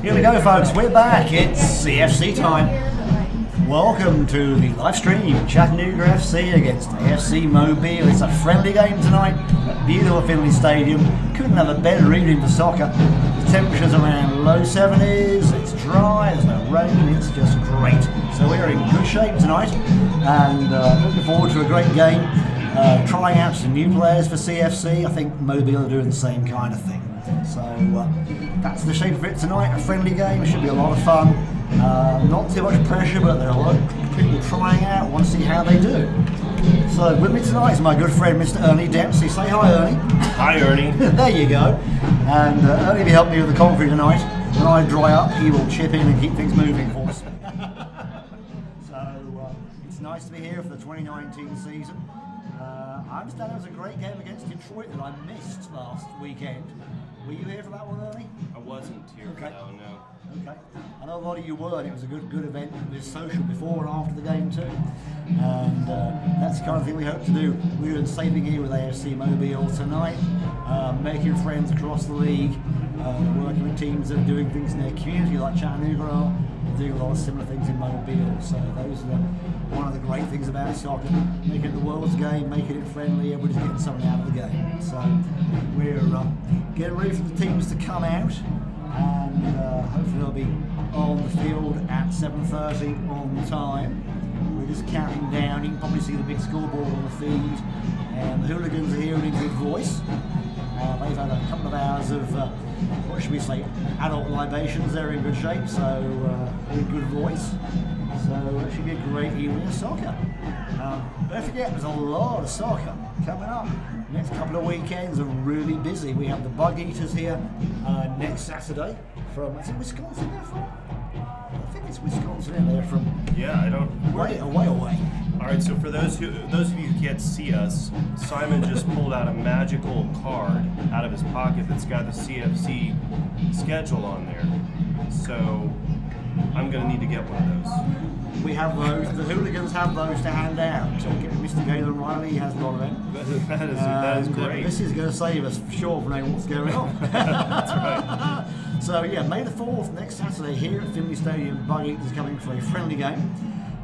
Here we go, folks. We're back. It's CFC time. Welcome to the live stream. Chattanooga FC against AFC Mobile. It's a friendly game tonight at beautiful Finley Stadium. Couldn't have a better evening for soccer. The temperature's around low 70s. It's dry. There's no rain. It's just great. So we're in good shape tonight, and looking forward to a great game. Trying out some new players for CFC. I think Mobile are doing the same kind of thing. So that's the shape of it tonight. A friendly game. It should be a lot of fun. Not too much pressure, but there are a lot of people trying out. Want to see how they do. So with me tonight is my good friend Mr. Ernie Dempsey. Say hi, Ernie. Hi, Ernie. There you go. And Ernie will help me with the concrete tonight. When I dry up, he will chip in and keep things moving for us. So it's nice to be here for the 2019 season. I understand it was a great game against Detroit that I missed last weekend. Were you here for that one, Ernie? I wasn't here for that one, no. Okay. I know a lot of you were, and it was a good event. It was social before and after the game too. And that's the kind of thing we hope to do. We're doing the same thing here with AFC Mobile tonight, making friends across the league, working with teams that are doing things in their community like Chattanooga are, doing a lot of similar things in Mobile. So those are one of the great things about soccer, making it the world's game, making it friendly, everybody's getting something out of the game. So we're getting ready for the teams to come out, and hopefully they'll be on the field at 7:30 on time. We're just counting down. You can probably see the big scoreboard on the feed, and the hooligans are here in good voice. They've had a couple of hours of, what should we say, adult libations. They're in good shape, so in good voice. So it should be a great evening of soccer. Don't forget, there's a lot of soccer coming up. Next couple of weekends are really busy. We have the Bug Eaters here next Saturday from, is it Wisconsin they're from? I think it's Wisconsin they're from. Yeah, I don't. Way away. All right, so for those of you who can't see us, Simon just pulled out a magical card out of his pocket that's got the CFC schedule on there. So I'm going to need to get one of those. We have those. The hooligans have those to hand out. So Mr. Galen Riley has got them. That is great. This is going to save us for sure from knowing what's going on. That's right. So yeah, May the 4th, next Saturday here at Finley Stadium, Bug Eaters coming for a friendly game.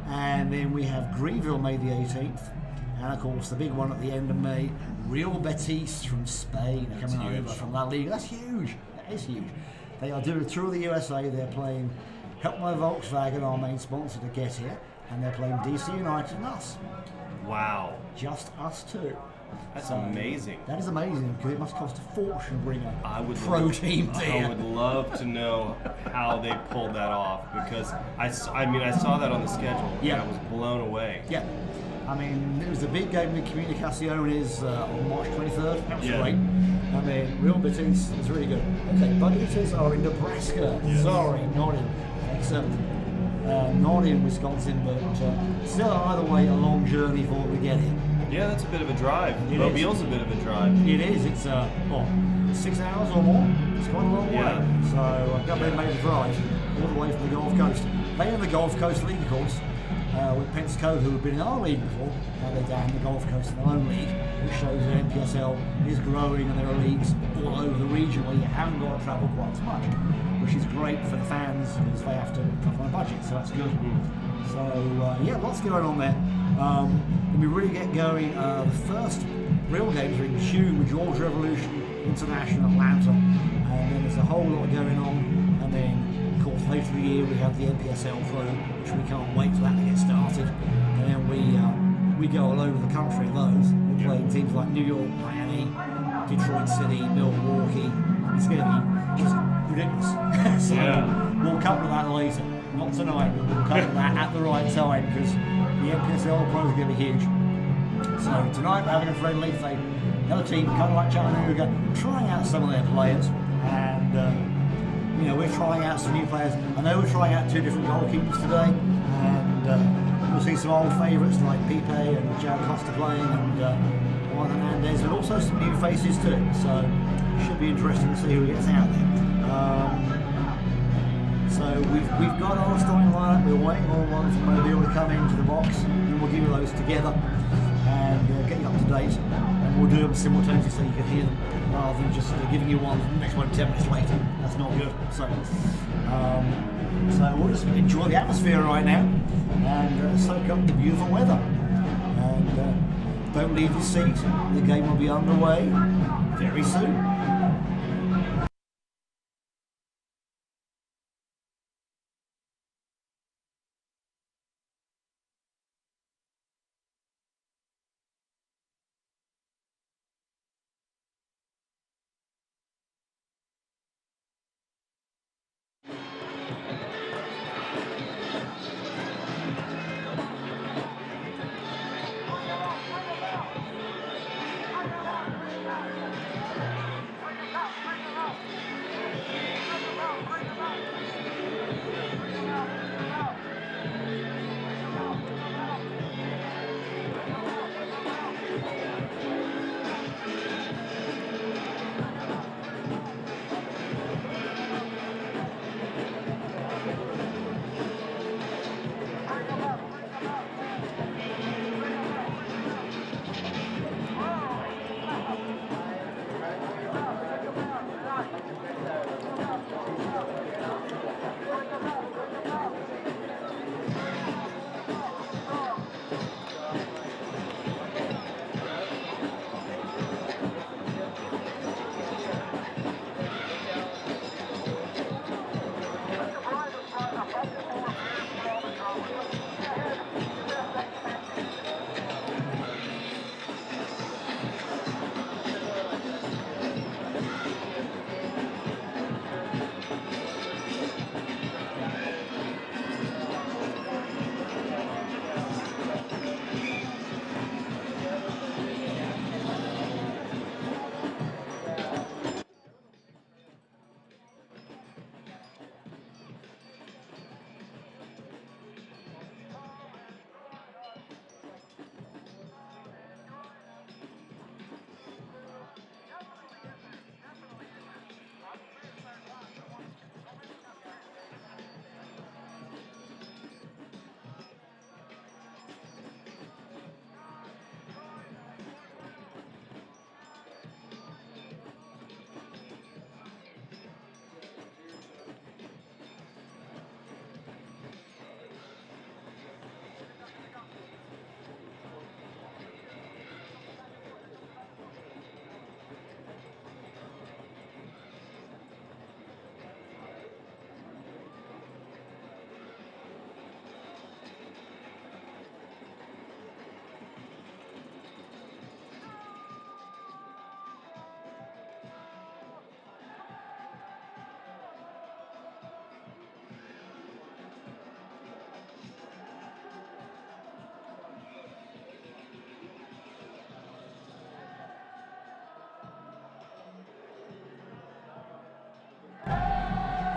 And then we have Greenville May the 18th. And of course the big one at the end of May, Real Betis from Spain are coming over from La Liga. That's huge. That is huge. They are doing a tour of the USA. They're playing Help My Volkswagen, our main sponsor, to get here. And they're playing DC United and us. Wow. Just us two. That's amazing. That is amazing, because it must cost a fortune to bring a pro team to I would love to know how they pulled that off, because I saw that on the schedule and I was blown away. Yeah. I mean, it was a big game with Comunicaciones on March 23rd. That was great. I mean, Real Betis is really good. Okay, Bug Eaters are in Nebraska. Yes. Sorry, not in Wisconsin, but still either way a long journey for them to get here. Yeah, that's a bit of a drive. Mobile's a bit of a drive. It is. It's 6 hours or more. It's quite a long way. So I've got to make the drive all the way from the Gulf Coast. They're in the Gulf Coast League, of course, with Pensacola, who have been in our league before. Now they're down in the Gulf Coast in their own league, which shows that NPSL is growing, and there are leagues all over the region where you haven't got to travel quite as much, which is great for the fans because they have to cover on a budget, so that's good. So yeah, lots going on there. When we really get going, the first real games are in June with Georgia Revolution International Atlanta, and then there's a whole lot going on. And then, of course, later in the year we have the NPSL Pro, which we can't wait for that to get started. And then we go all over the country in those. We're playing teams like New York, Miami, Detroit City, Milwaukee. It's going to be just ridiculous. So we'll cover that later. Not tonight, but we'll cover that at the right time, because the NPSL Pro is going to be huge. So tonight we're having a friendly thing. Another team, kind of like Chattanooga, trying out some of their players, and we're trying out some new players. I know we're trying out 2 different goalkeepers today, and we'll see some old favourites like Pipe and Jared Costa playing, and Juan Hernandez, but also some new faces too. So it should be interesting to see who gets out there. So we've got our starting lineup. We're waiting on one from Mobile to come into the box, and we'll give you those together. and get you up to date, and we'll do them simultaneously so you can hear them rather than just giving you one the next one 10 minutes later. That's not good. So we'll just enjoy the atmosphere right now and soak up the beautiful weather. And don't leave your seat. The game will be underway very soon.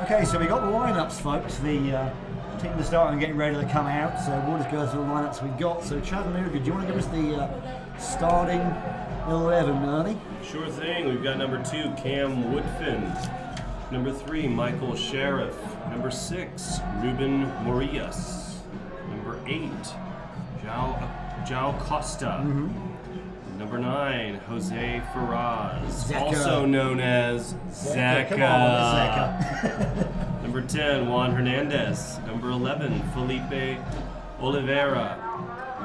Okay, so we got the lineups, folks. The team are starting and getting ready to come out, so we'll just go through the lineups we've got. So Chattanooga, do you want to give us the starting 11, Ernie? Sure thing. We've got number 2, Cam Woodfin. Number 3, Michael Sheriff. Number 6, Ruben Morias. Number 8, João Costa. Number 9, Jose Ferraz, also known as Zeka. Come on, Zeka. Number 10, Juan Hernandez. Number 11, Felipe Oliveira.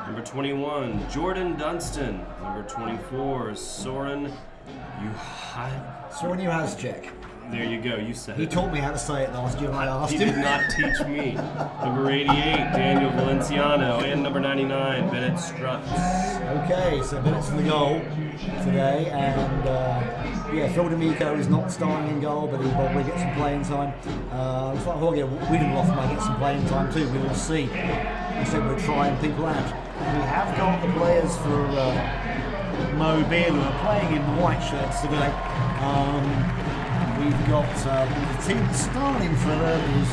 Number 21, Jordan Dunstan. Number 24, Soren Juhaszczyk. There you go, you said He it. taught me how to say it last year when I asked He him. did not teach me. Number 88, Daniel Valenciano. And number 99, Bennett Strutz. Okay, so Bennett's in the goal today, and Phil D'Amico is not starting in goal, but he'll probably get some playing time. Looks like Jorge Wiedenloff might get some playing time too, we will see. I said we're trying people out. We have got the players for Mobile who are playing in white shirts today. We've got the team starting for them is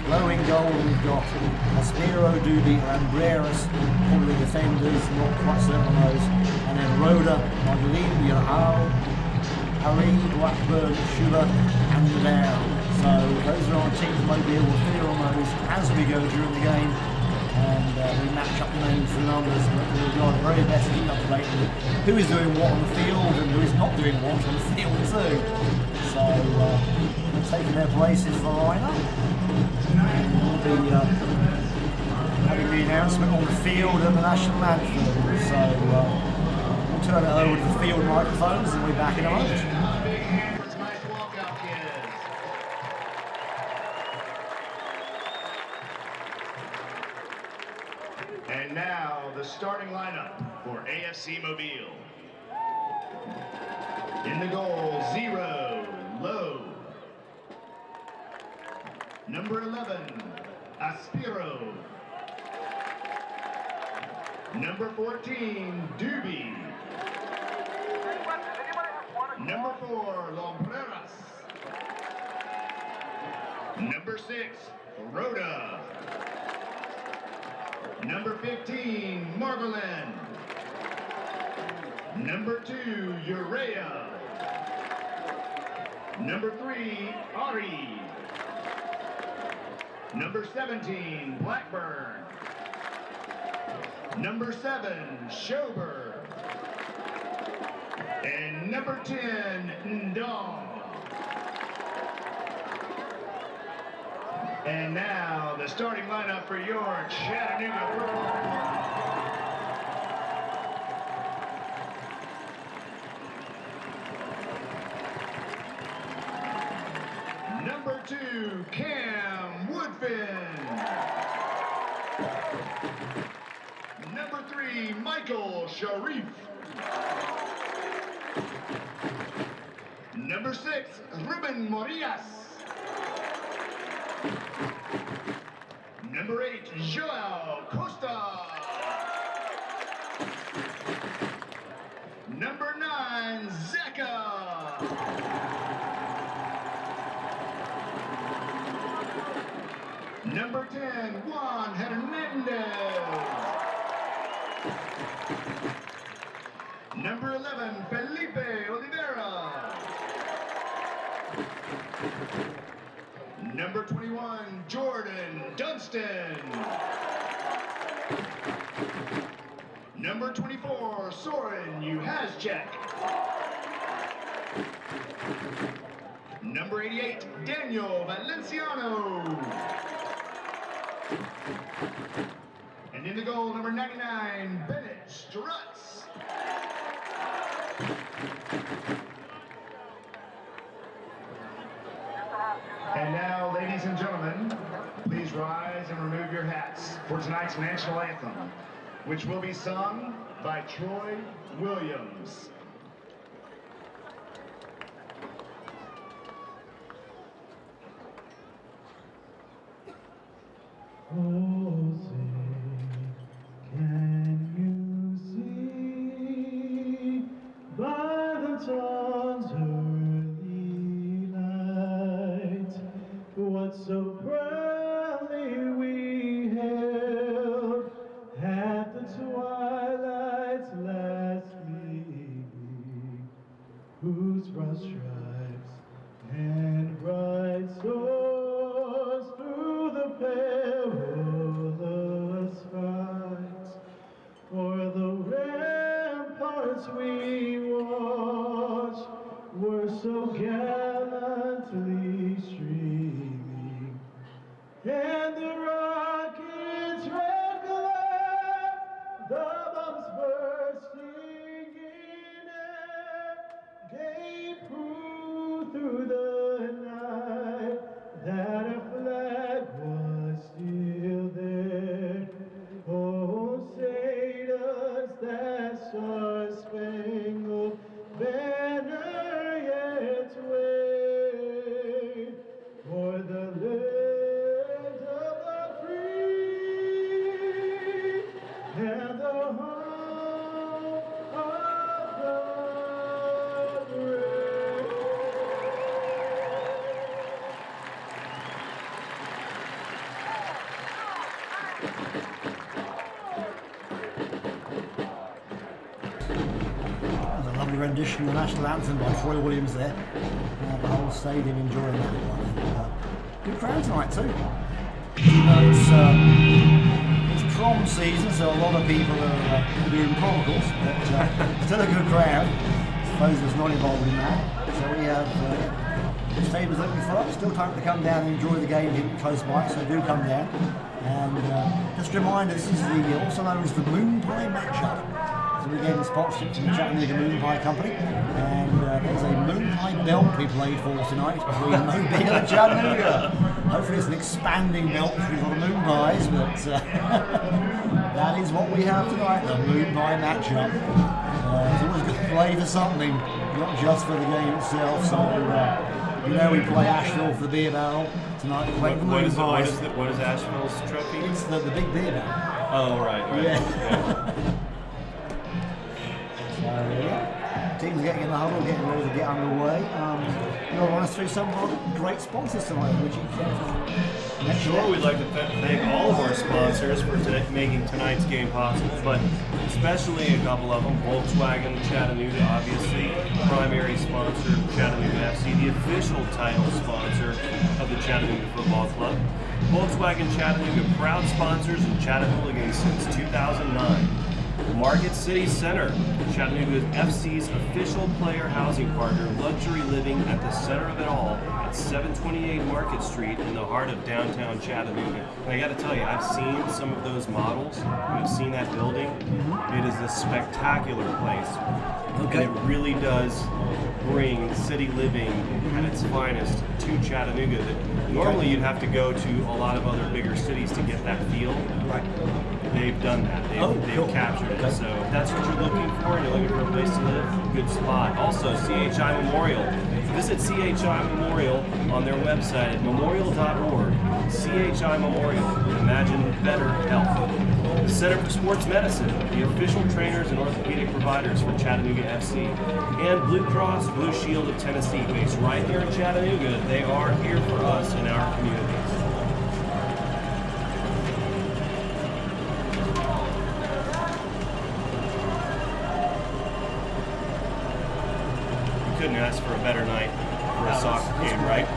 low in goal. We've got Aspiro, Duby, Lambreras, probably defenders, not quite certain on those. And then Rhoda, Magdalene, Yahal, Harry, Blackburn, Schubert, and Nadal. So those are our teams. Mobile will figure on those as we go during the game. and we match up the names and numbers, but we'll do our very best to keep up to date with who is doing what on the field and who is not doing what on the field too. So they're taking their places right up. We'll be having the announcement on the field and the national anthem. So we'll turn it over to the field microphones and we'll be back in a moment. And now the starting lineup for AFC Mobile. In the goal, 0, Lowe. Number 11, Aspiro. Number 14, Doobie. Number 4, Lombreras. Number 6, Rhoda. Number 15, Margolin. Number 2, Urea. Number 3, Ari. Number 17, Blackburn. Number 7, Schober. And number 10, Ndong. And now the starting lineup for your Chattanooga football. Number 2, Cam Woodfin. Number 3, Michael Sharif. Number 6, Ruben Morias. Number 8, Joel Costa. Number 9, Zeka. Number 10, Juan Hernandez. Number 11, Felipe Oliveira. Number 21, Jordan Dunstan. Number 24, Soren Uhazczak. Number 88, Daniel Valenciano. And in the goal, number 99, Bennett Strutz. And now, ladies and gentlemen, please rise and remove your hats for tonight's national anthem, which will be sung by Troy Williams. Oh, say, can you see by the dawn's early light what so proudly we hailed at the twilight's last gleaming, whose broad stripes and bright swords through the perilous fight o'er the ramparts we watched were so gallantly streaming, and the rocket's red glare, the bombs bursting in air, gave proof through the night that our flag was still there. Oh, say does that star-spangled banner yet wave o'er the land of the free and the home of the brave. That was a lovely rendition of the national anthem by Troy Williams there. The whole stadium enjoying that one. And, good crowd tonight too. You know, it's prom season, so a lot of people are doing protocols, but still a good crowd. I suppose there's not involved in that. So we have stadiums open for us. Still time to come down and enjoy the game here close by, so do come down. And just a reminder, this is also known as the Moon Pie Matchup. So we're getting sponsored from the Chattanooga Moon Pie Company, and there's a Moon Pie belt we played for tonight between Mobile and Chattanooga. Hopefully it's an expanding belt between all the Moon Pies, but that is what we have tonight, the Moon Pie Matchup. It's always good to play for something, not just for the game itself. So we play Asheville for the beer barrel. Tonight we're playing the Moon Pies. What is Asheville's trophy? It's the big beer barrel. Oh, right. Yeah. Teams getting in the huddle, getting ready to get underway. You'll run us through some of our great sponsors tonight, would you? Sure, we'd like to thank all of our sponsors for making tonight's game possible, but especially a couple of them. Volkswagen Chattanooga, obviously, primary sponsor of Chattanooga FC, the official title sponsor of the Chattanooga Football Club. Volkswagen Chattanooga, proud sponsors of Chattanooga since 2009. Market City Center, Chattanooga FC's official player housing partner, luxury living at the center of it all at 728 Market Street in the heart of downtown Chattanooga. And I got to tell you, I've seen some of those models, and I've seen that building. It is a spectacular place. Okay. And it really does bring city living at its finest to Chattanooga. That normally you'd have to go to a lot of other bigger cities to get that feel. Right. They've done that. They've captured it. So if that's what you're looking for, and you're looking for a place to live, good spot. Also, CHI Memorial. Visit CHI Memorial on their website at memorial.org. CHI Memorial. Imagine better health. The Center for Sports Medicine, the official trainers and orthopedic providers for Chattanooga FC. And Blue Cross Blue Shield of Tennessee, based right here in Chattanooga. They are here for us in our communities. Couldn't ask for a better night for a soccer game, right?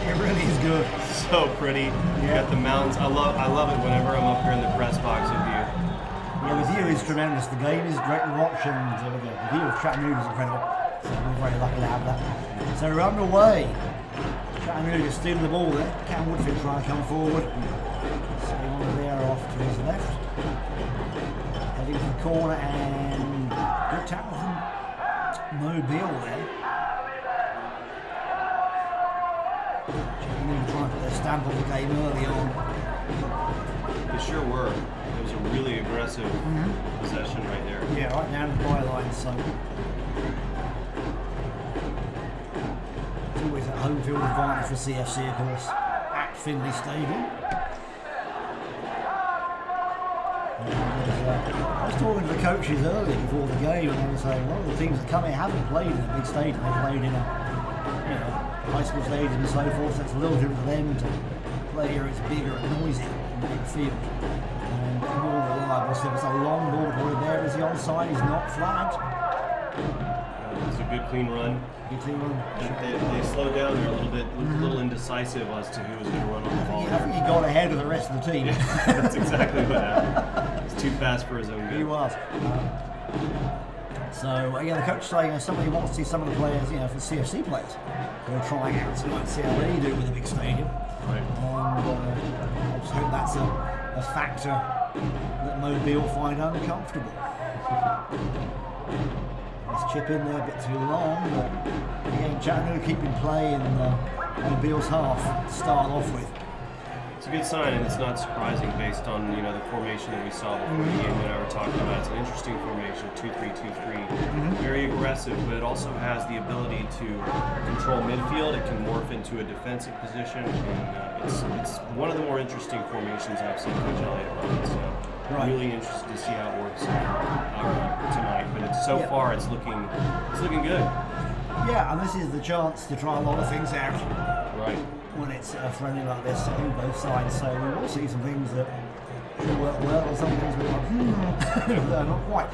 It really is good. So pretty. You got the mountains. I love it whenever I'm up here in the press box with you. Yeah, the view is tremendous. The game is great to watch, and the view of Chattanooga is incredible. So we're very lucky to have that. So we're underway. Chattanooga stealing the ball there. Cam Woodfield trying to come forward. So over there off to his left. Heading to the corner, and good tackle from Mobile there. Chattanooga trying to put their stamp on the game early on. They sure were. It was a really aggressive possession right there. Yeah, right down the byline, so it's always a home field advantage for CFC, of course, at Finley Stadium. I was talking to the coaches earlier before the game, and they were saying a lot of the teams that come here haven't played in a big stadium. They played in a high school stadium and so forth. So it's a little different for them to play here. It's bigger and noisy in the big field and more reliable. So it's a long ball probably there as the onside is not flagged. It's a good clean run. Good clean run. They slowed down there a little bit, looked a little indecisive as to who was going to run on the ball. I think he got ahead of the rest of the team. That's exactly what happened. He's too fast for his own good. He was. So again, the coach saying somebody wants to see some of the players, for the CFC players, who are trying out tonight, see how they do with a big stadium. Right. And I just hope that's a factor that Mobile find uncomfortable. Let's chip in there a bit too long, but again, Chattanooga keeping play in Mobile's half to start off with. It's a good sign, and it's not surprising based on the formation that we saw before the game that I were talking about. It's an interesting formation, 2-3-2-3, very aggressive, but it also has the ability to control midfield. It can morph into a defensive position, and it's one of the more interesting formations I've seen Coach Elliott run. So I'm really interested to see how it works tonight. But so far, it's looking good. Yeah, and this is the chance to try a lot of things out. Right. When it's friendly like this on both sides, so we will see some things that should work well, and some things we're like, they're not quite.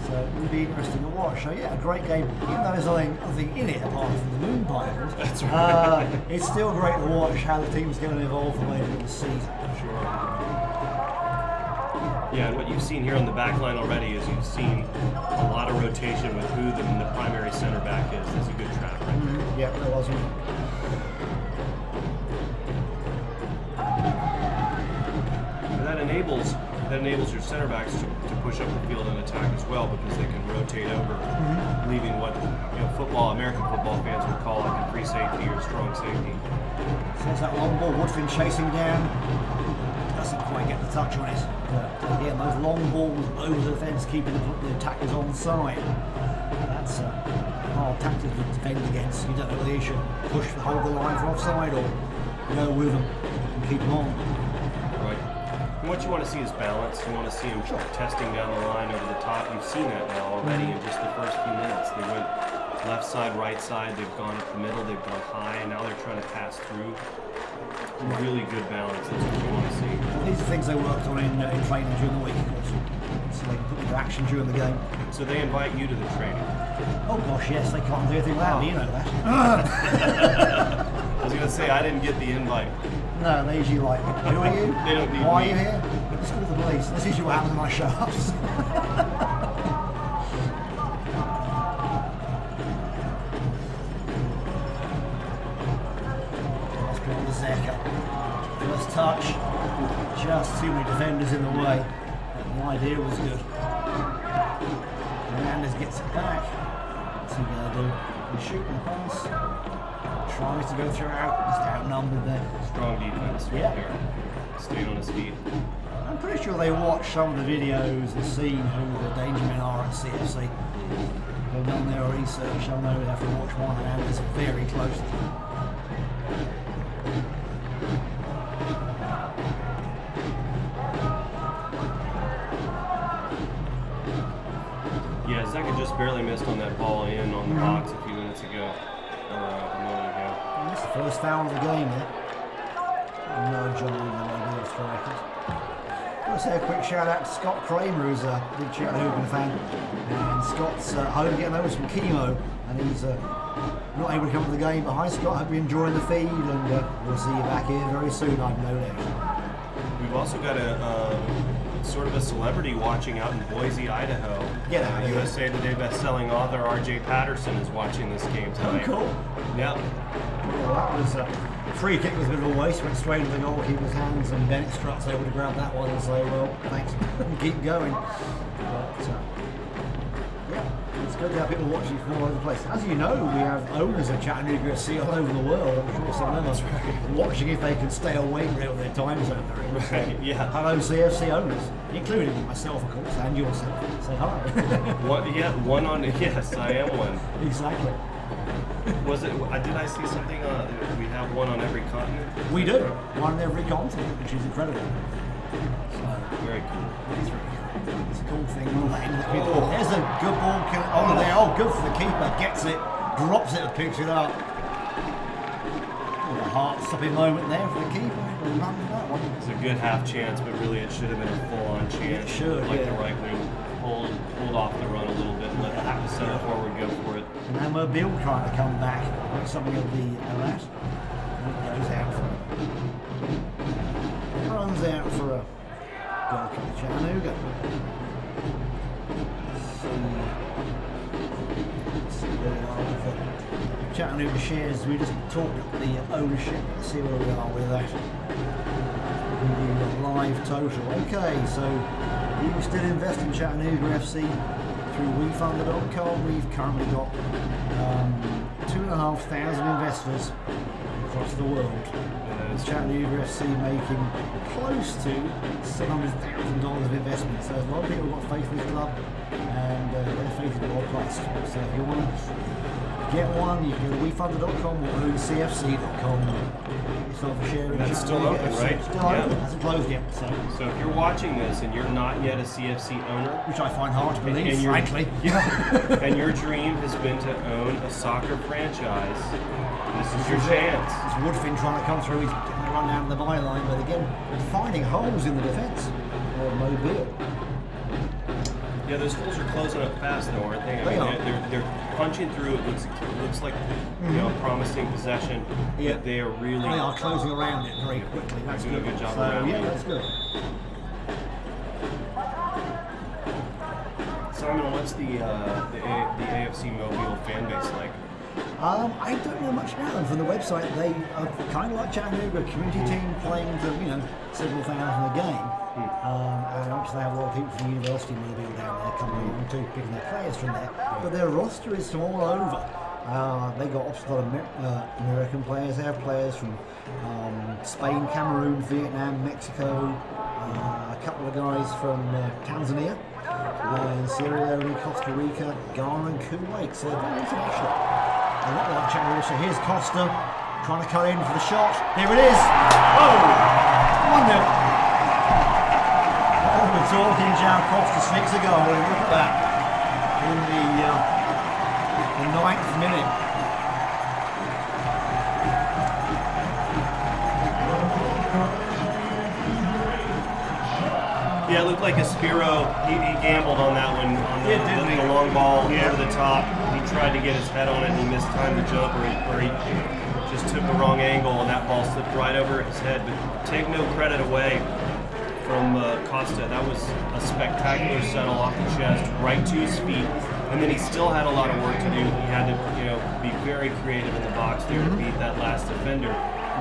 So it will be interesting to watch. So yeah, a great game. Even though there's nothing in it apart from the Moon Pie, that's right. It's still great to watch how the team's going to evolve the way through the season. Sure. Yeah, and what you've seen here on the back line already is you've seen a lot of rotation with who the primary center back is. That's a good trap right there. Mm-hmm. Yeah, there was one. And that enables your center backs to push up the field and attack as well, because they can rotate over, leaving what American football fans would call like a free safety or strong safety. So there's that long ball Woodfin chasing down. Doesn't quite get the touch on it. But again, those long balls over the defence, keeping the attackers on side. That's a hard tactic to defend against. You don't know whether you should hold the line for offside or go with them and keep them on. Right. And what you want to see is balance. You want to see them testing down the line over the top. You've seen that now already in just the first few minutes. They went left side, right side. They've gone up the middle. They've gone high. And now they're trying to pass through. Really good balance. That's what you want to see. These are things they worked on in training during the week, of course, so they can put into action during the game. So they invite you to the training. Oh gosh, yes, they can't do anything without me, you know that. I was going to say, I didn't get the invite. No, they usually like, who are you? They don't need Why me. are you here? Let's call the police. This is what happens when I show ups. First touch, just too many defenders in the way. The idea was good. Hernandez gets it back. What's he going to do? He's shooting the pass. Tries to go throughout. Just outnumbered there. Strong defense right Yeah. there. Stayed on his feet. I'm pretty sure they watched some of the videos and seen who the danger men are at CFC. They've done their research. I know they have to watch one Hernandez very closely. Yeah, Zeka just barely missed on that ball in on the box a few minutes ago, or a moment ago. And that's the first foul of the game there. No John in the league of strikers. I want to say a quick shout out to Scott Kramer, who's a big Chattanooga fan. And Scott's home getting over some chemo, and he's not able to come to the game. But hi Scott, hope you're enjoying the feed, and we'll see you back here very soon, I've no doubt. We've also got a sort of a celebrity watching out in Boise, Idaho. Get out of here. USA Today best-selling author R.J. Patterson is watching this game tonight. Oh, cool. Yep. Well, that was a free kick was a bit of a waste, went straight into the goalkeeper's hands, and Bennett Strutt's able to grab that one and say, well, thanks, and keep going. But, yeah, it's good to have people watching from all over the place. As you know, we have owners of Chattanooga FC all over the world. I'm sure some of them are watching if they can stay awake with their time zone they're in. Right, yeah. Hello, CFC owners, including myself, of course, and yourself. Say hi. One on. Yes, I am one. Exactly. Was it? Did I see something? We have one on every continent. We do. One on every continent, which is incredible. So, Very cool. it is very cool. It's a cool thing. There's a good ball. Oh, there. Oh, good for the keeper. Gets it, drops it, and picks it up. A heart-stopping moment there for the keeper. That one. It's a good half chance, but really it should have been a full-on chance. It should, Like yeah. the right wing pulled off the run a little bit and let the center forward go for it. And now Mobile trying to come back. Like something of the that. And it goes out for it. Runs out for a goal kick to Chattanooga. Chattanooga shares, we just talked at the ownership. Let's see where we are with that. Live total. Okay, so you can still invest in Chattanooga FC through WeFunder.com. We've currently got 2,500 investors across the world. Chattanooga FC making close to $700,000 of investment. So a lot of people have got faith in the club, and their faith is well placed. So if you want to get one, you can go to WeFunder.com or OwnCFC.com. Get yourself a share in That's still Chattanooga open, FC. right? Still Yeah. open. Hasn't closed yet. So if you're watching this and you're not yet a CFC owner, Which I find hard to believe, and frankly. and your dream has been to own a soccer franchise, this is your chance. It's Woodfin trying to come through. He's getting the run down the byline, but again, finding holes in the defence. Mobile. Yeah, those holes are closing up fast, though, aren't they? They are. They're punching through. It looks like a promising possession. Yeah. But they are really. They are closing around it very quickly. That's Doing a good. good job So, around yeah, it. that's good. Simon, what's the AFC Mobile fan base like? I don't know much about them. From the website, they are kind of like Chattanooga, a community team playing to, several thousand a game. And obviously they have a lot of people from the University Mobile down there coming along too, picking their players from there. But their roster is from all over. They got obviously a lot of American players. They have players from Spain, Cameroon, Vietnam, Mexico, a couple of guys from Tanzania, Sierra Leone, Costa Rica, Ghana and Kuwait. So they're very international. A lot like Chattanooga. So here's Costa trying to cut in for the shot. There it is. Oh! 1-0. Oh, we're talking. João Costa sneaks a goal. Look at that. In the 9th minute. Yeah, it looked like Aspiro, he gambled on that one, on the long ball over the top. He tried to get his head on it and he missed time to jump, or he just took the wrong angle and that ball slipped right over his head. But take no credit away from Costa. That was a spectacular settle off the chest, right to his feet. And then he still had a lot of work to do. He had to, be very creative in the box there to beat that last defender.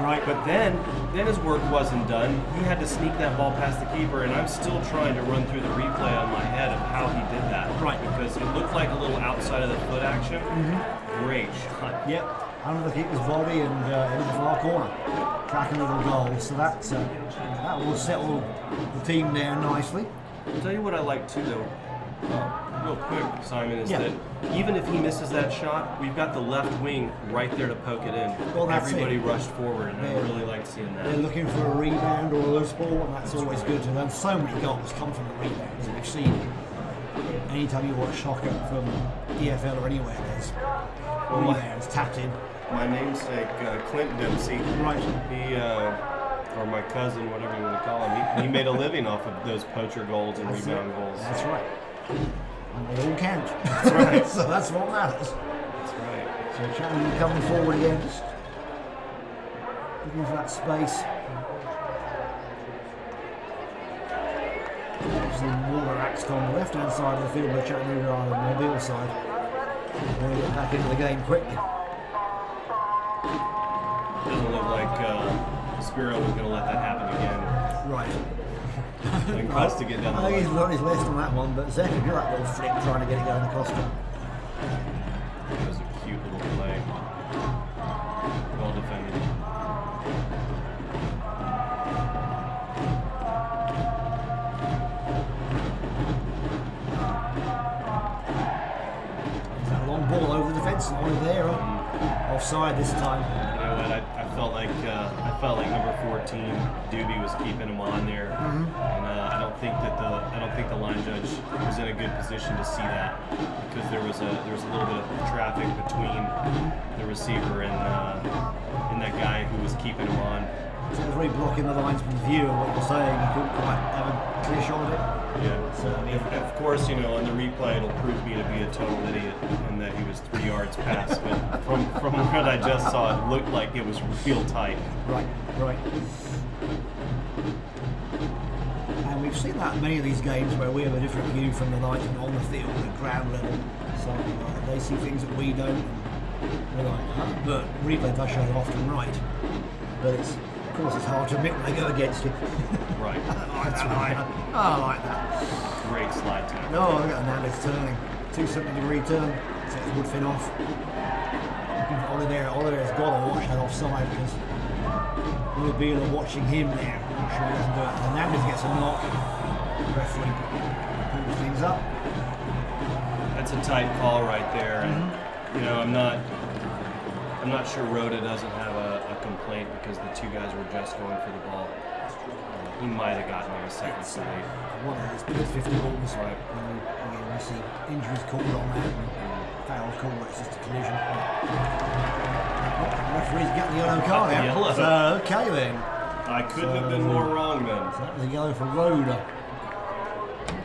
Right, but then his work wasn't done. He had to sneak that ball past the keeper, and I'm still trying to run through the replay on my head of how he did that. Right, because it looked like a little outside of the foot action. Great shot. Yep, under the keeper's body and into the far corner, cracking little goal. So that will settle the team down nicely. I'll tell you what I like too, though. Real quick, Simon, is that even if he misses that shot, we've got the left wing right there to poke it in. Well, everybody rushed forward, and I really like seeing that. They're looking for a rebound or a loose ball, and that's always good to them. So many goals come from the rebounds, and we've seen anytime you watch soccer from EFL or anywhere, there's rebounds tapped in. My namesake, Clint Dempsey, he, or my cousin, whatever you want to call him, he made a living off of those poacher goals and rebound goals. That's right. And they all count. That's right. So that's what matters. That's right. So Chattanooga coming forward again, just looking for that space. Obviously more relaxed on the left-hand side of the field where Chattanooga are on the Mobile side. They want to get back into the game quickly. Doesn't look like Spiro was going to let that happen again. Right. And Costa get down the I think line. he's got his list on that one, but Zach, if you're that little flick trying to get it going to Costa. That was a cute little play. Well defended. Is that a long ball over the defence line there? Offside this time. You know what? I felt like number 14, Doobie, was keeping him on there, and I don't think the line judge was in a good position to see that, because there was a little bit of traffic between the receiver and that guy who was keeping him on. So it was really blocking the linesman's view of what you're saying. He couldn't quite have a clear shot of it. Yeah. So of course, on the replay it'll prove me to be a total idiot and that he was 3 yards past. But from what I just saw, it looked like it was real tight. Right. And we've seen that in many of these games where we have a different view from the linesman on the field at ground level. So they see things that we don't. We're like, huh? But replay does show often right. But of course it's hard to admit when they go against you. Right. That's right. I like that. Great slide tackle. No, look at that, it's turning. 270-degree turn. Sets Woodfin off. Oliver's got to watch that offside because we'll be watching him there. I'm sure he doesn't do it. Hernandez gets a knock. Referee pulls things up. That's a tight call right there. And, I'm not sure Rhoda doesn't have a complaint because the two guys were just going for the ball. He might have gotten there a second too late. One of those big 50 balls. Right. Again, we see injuries called on that and fouls called where it's just a collision. The referee's getting the yellow card out. Yellow. So, okay then. I couldn't have been more wrong then. So that was a yellow for Rhoda.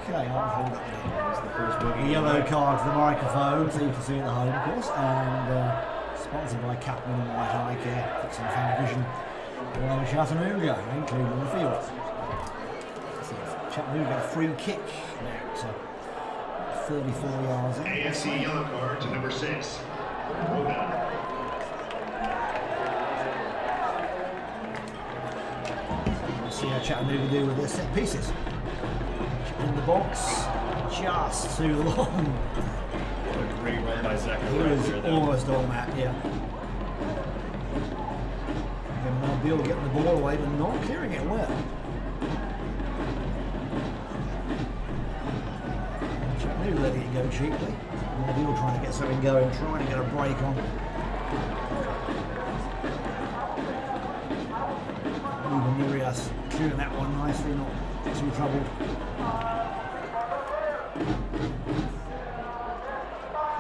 Okay, I'll hold up there. That's the first boogie. The yellow card for the microphone, so you can see it at home, of course. And sponsored by Captain and White Eye Care, fixing fan vision. All over Chattanooga, including on the field. So Chattanooga a free kick now. So 34 yards in. AFC yellow card to number 6. Roda. Let's see how Chattanooga do with their set pieces. In the box, just too long. What a great run by Zach. He was almost on that, yeah. And Mobile getting the ball away, but not clearing it well. Chattanooga letting it go cheaply. Mobile trying to get something going, trying to get a break on. Even Urias clearing that one nicely, not too troubled.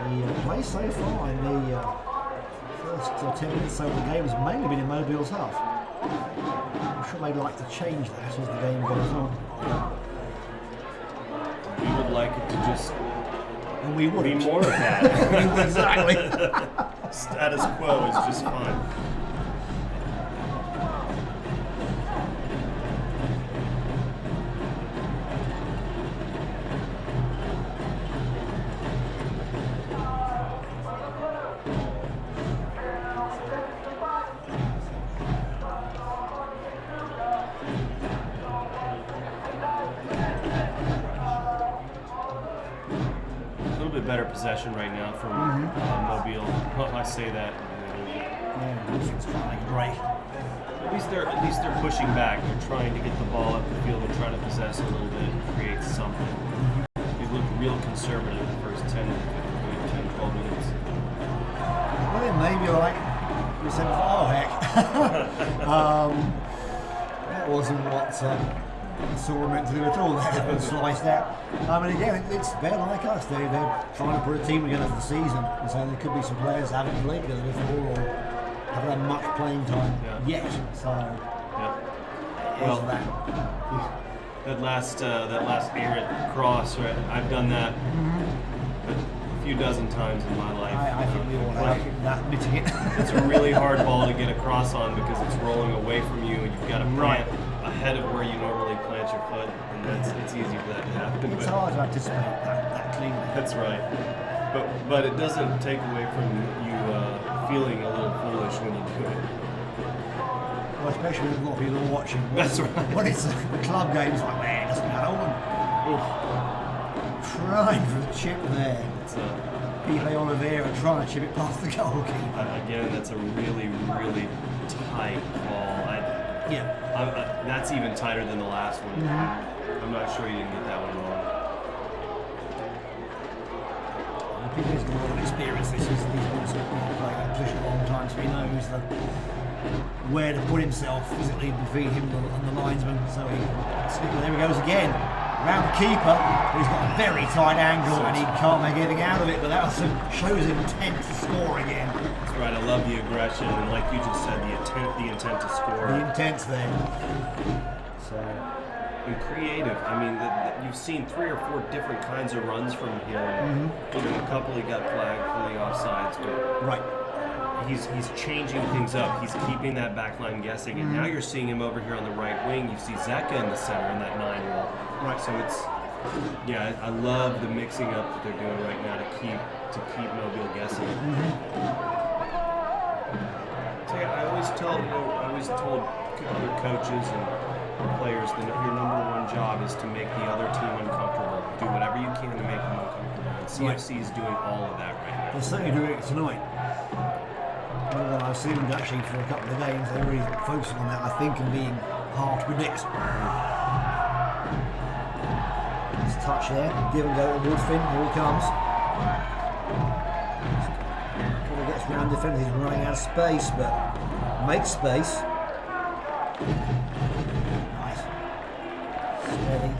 The play so far in the first 10 minutes of the game has mainly been in Mobile's half. I'm sure they'd like to change that as the game goes on. We would like it to just And we would be more of that. Exactly. Status quo is just fine. Better possession right now from Mobile. Well, I say that. Yeah, it's trying to make a break. At least they're pushing back. They're trying to get the ball up the field and try to possess a little bit, create something. They look real conservative the first 10, 12 minutes. Well, then maybe like we said, oh heck, that wasn't what Saw were meant to do at all. They've been sliced out. And again, they're like us. They're trying to put a team together for the season. And so there could be some players that haven't played together before or haven't had much playing time yet. So, well, that last errant cross, right? I've done that a few dozen times in my life. I think we all have that admitting it. It's a really hard ball to get a cross on because it's rolling away from you, and you've got to plant ahead of where you normally plant your foot, and it's easy for that to happen. It's hard to anticipate that cleanly. That's right. But it doesn't take away from you feeling a little foolish when you do it. Well, especially with a lot of people watching. That's right. When it's the club game, it's like, man, it doesn't matter. Trying for the chip there. Pile Oliveira trying to chip it past the goalkeeper. Again, that's a really, really tight ball. That's even tighter than the last one. I'm not sure you didn't get that one wrong. I think he's got a lot of experience. He's been playing that position a long time, so he knows where to put himself physically between him and the linesman. So there he goes again. Around the keeper, he's got a very tight angle and he can't make anything out of it, but that shows intent to score again. That's right, I love the aggression, and like you just said, the intent to score. The intent's there. So, and creative. I mean, you've seen 3 or 4 different kinds of runs from him. A couple he got flagged for the offsides, but he's changing things up. He's keeping that back line guessing, and now you're seeing him over here on the right wing. You see Zeka in the center in that 9 wall. Right. So I love the mixing up that they're doing right now to keep Mobile guessing. So I always told other coaches and players that your number one job is to make the other team uncomfortable. Do whatever you can to make them uncomfortable. And CFC is doing all of that right now. They're certainly doing it tonight. More than I've seen actually for a couple of games, they're really focusing on that, I think, and being hard to predict. Nice touch there, give and go towards Finn, here he comes. When he gets round defenders, he's running out of space, but makes space. Nice. Steady.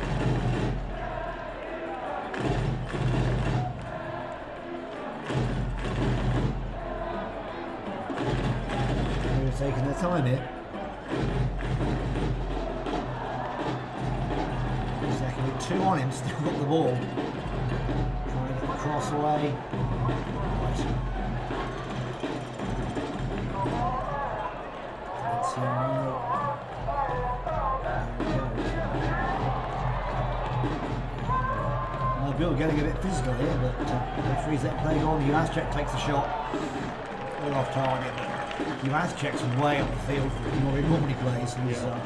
They're taking their time here. Exactly, 2 on him, still got the ball. Trying to get the cross away. Right. Mobile getting a bit physical here, but referees let play on. Juhacek takes the shot. Well off target, but Juhacek's way up the field from where he normally plays. He's got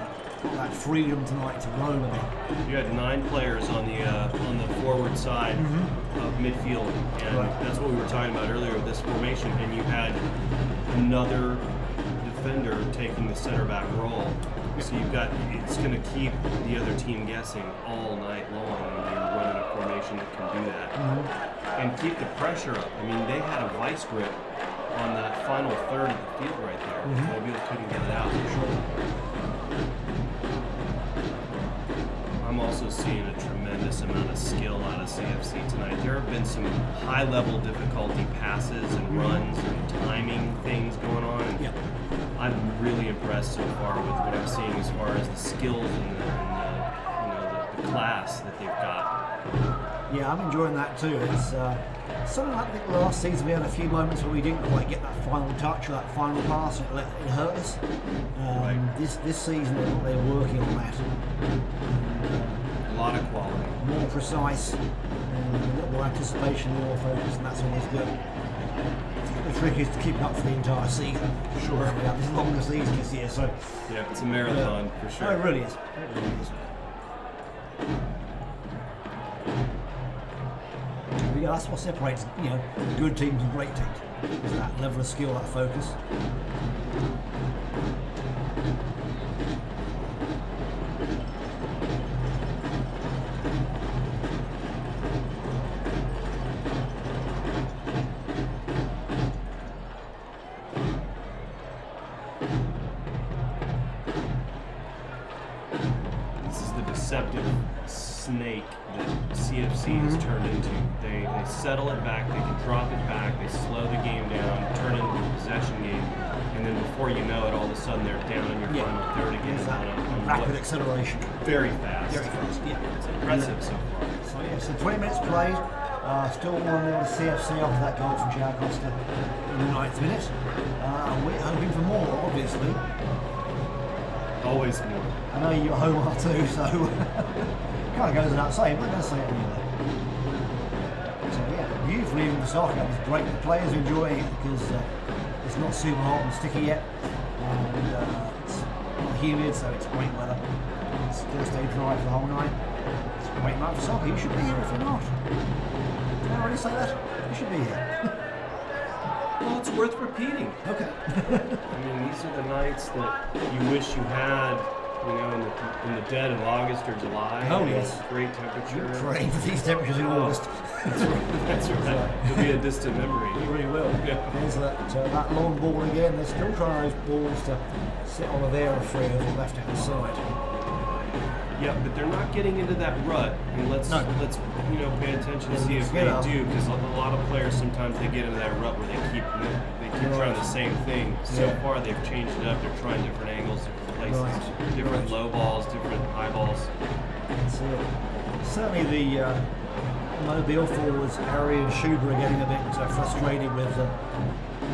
that freedom tonight to roam a bit. You had 9 players on the forward side of midfield, and that's what we were talking about earlier with this formation. And you had another defender taking the center back role. So it's going to keep the other team guessing all night long when you're running a formation that can do that. And keep the pressure up. I mean, they had a vice grip on that final third of the field right there. Mobile couldn't get it out. I'm also seeing a tremendous amount of skill out of CFC tonight. There have been some high-level difficulty passes and runs and timing things going on. I'm really impressed so far with what I'm seeing as far as the skills and the class that they've got. Yeah, I'm enjoying that too. It's something I think last season we had a few moments where we didn't quite get that final touch or that final pass, and it hurt us. This season they're working on that. A lot of quality. More precise, and a little more anticipation, more focus, and that's always good. The trick is to keep it up for the entire season. Sure. It's the longest season this year, so. Yeah, it's a marathon for sure. No, it really is. It really is. Yeah, that's what separates, good teams and great teams. Is that level of skill, that focus. Deceptive snake that CFC has turned into. They settle it back, they can drop it back, they slow the game down, turn it into a possession game, and then before you know it, all of a sudden they're down in your final third again. Rapid acceleration. Very fast. Very fast, yeah. It's impressive so far. So 20 minutes played, still 1-0 to CFC after that goal from João Costa in the 9th minute. We're hoping for more, obviously. Always more. I know you're Homer too, so kind of goes without saying, but I'm going to say it anyway. So yeah, beautiful evening for soccer. It's great. The players are enjoying it because it's not super hot and sticky yet, and it's not humid, so it's great weather. It's going to stay dry for the whole night. It's a great night for soccer. You should be here if you're not. Did I already say that? You should be here. Well, it's worth repeating. Okay. I mean, these are the nights that you wish you had, in the dead of August or July. Oh, yes. Great temperature. You're praying for these temperatures in August. That's right. It'll be a distant memory. You really will. Yeah. There's that long ball again. They're still trying those balls to sit on a there free over the left-hand side. Yeah, but they're not getting into that rut. And let's pay attention to see if they do, because a lot of players sometimes they get into that rut where they keep trying the same thing. So far they've changed it up. They're trying different angles, different places, different low balls, different high balls. Certainly the Mobile forwards, Harry and Schuber, are getting a bit frustrated with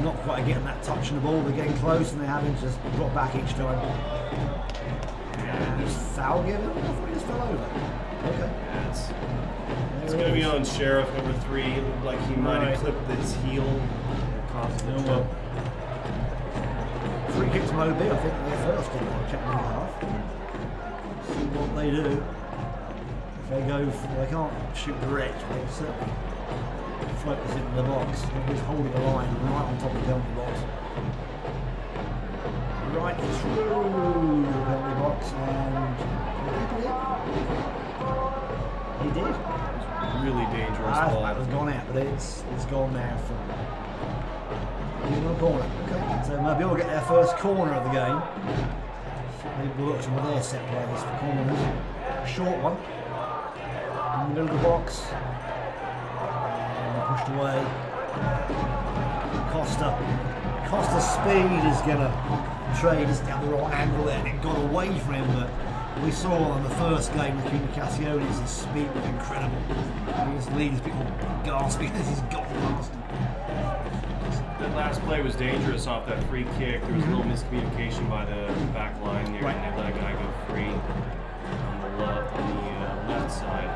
not quite getting that touch on the ball. They're getting close and they're having to just drop back each time. He's foul given? I thought he just fell over. Okay. Yeah, it's going to be on Sheriff number 3. It looked like he might have clipped his heel. Free kick to Mobile, I think they're first in the Chattanooga half. See what they do. If they they can't shoot direct, they certainly float this into the box. He's holding the line right on top of the penalty box. Right through the penalty box, and he did. Really dangerous ball. That was gone out, but it's gone now from in the corner. Okay, so Mobile will get their first corner of the game. They worked with their set plays for corners. A short one in the middle of the box, and pushed away. Costa's speed is going to trade us down the right angle there, and it got away from him, but we saw on the first game with Cassiones, his speed was incredible. His leaders people gasping as he's got past him. That last play was dangerous off that free kick. There was a little miscommunication by the back line there, and they let a guy go free on the left side.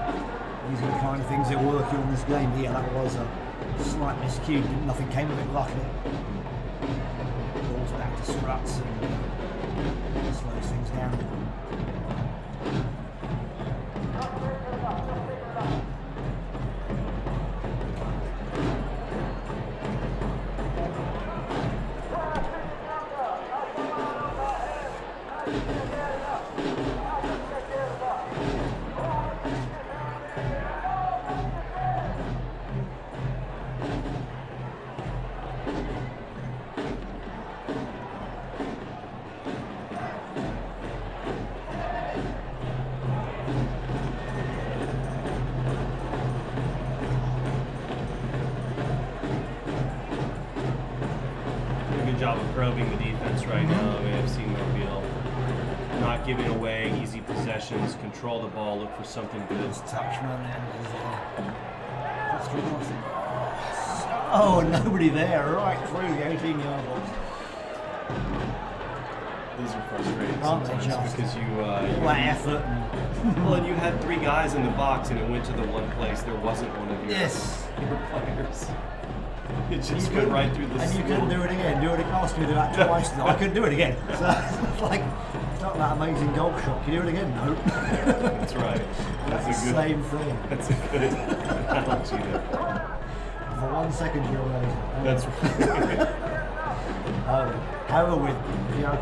These are the kind of things they're working on this game. Yeah, that was a slight miscue. Nothing came of it, luckily. Balls back to Struts and slows things down. Job of probing the defense right now of AFC Mobile. Not giving away easy possessions, control the ball, look for something good. Touchman and oh, nobody there, right through the 18-yard box. Those are frustrating Aren't they sometimes just? because you All that effort. well, and you had 3 guys in the box and it went to the one place there wasn't one of your players. It just went right through the and you school. couldn't do it again. Do it again. I was going to do that twice. I couldn't do it again. So it's like, it's not that amazing golf shot. Can you do it again? No. That's right. That's the a good. same thing. That's a good analogy there. For 1 second, you're amazing. That's right. However, with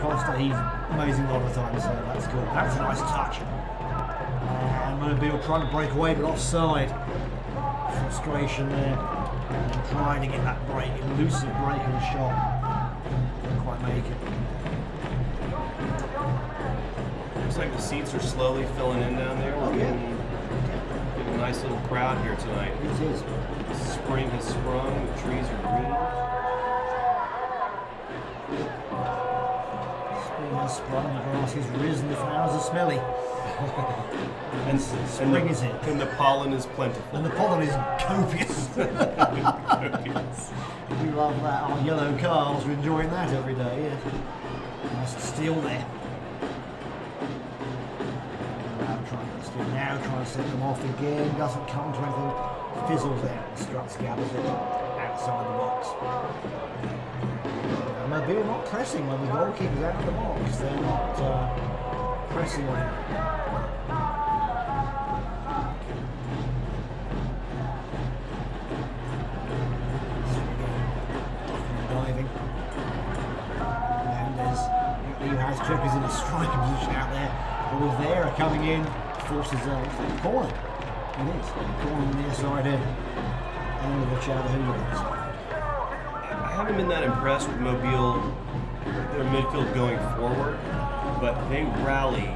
Costa, he's amazing a lot of the time, so that's cool. That's a nice touch. And Mobile trying to break away, but offside. Frustration there. And trying to get that break, elusive break in the shot. Didn't quite make it. Looks like the seats are slowly filling in down there. We're getting a nice little crowd here tonight. It is. Spring has sprung, the trees are green. Spring has sprung, the grass is risen, the flowers are smelly. And spring is it. And the pollen is plentiful. And the pollen is copious. We love that. Our yellow cars are enjoying that every day, yes. Nice steel there. Now trying to set them off again, doesn't come to anything, fizzles out, Struts gathers it outside the box. Mobile not pressing when the goalkeeper's out of the box, they're not pressing on him. Diving. And there's has Checkers in a striking position out there. Rivera coming in, forces a corner. It is. Corner on the near side in. And watch out who it is. I haven't been that impressed with Mobile, their midfield going forward, but they rally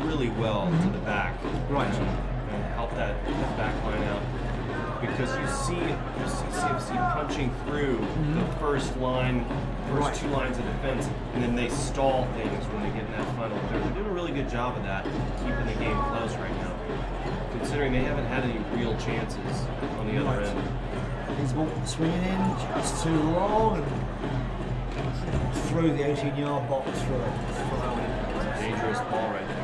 really well to the back. Right. And help that back line out. Because you see CFC punching through the first 2 lines of defense, and then they stall things when they get in that final third. They're doing a really good job of that, keeping the game close right now, considering they haven't had any real chances on the other end. He's swinging in, just too long, and through the 18-yard box for a Dangerous ball right there.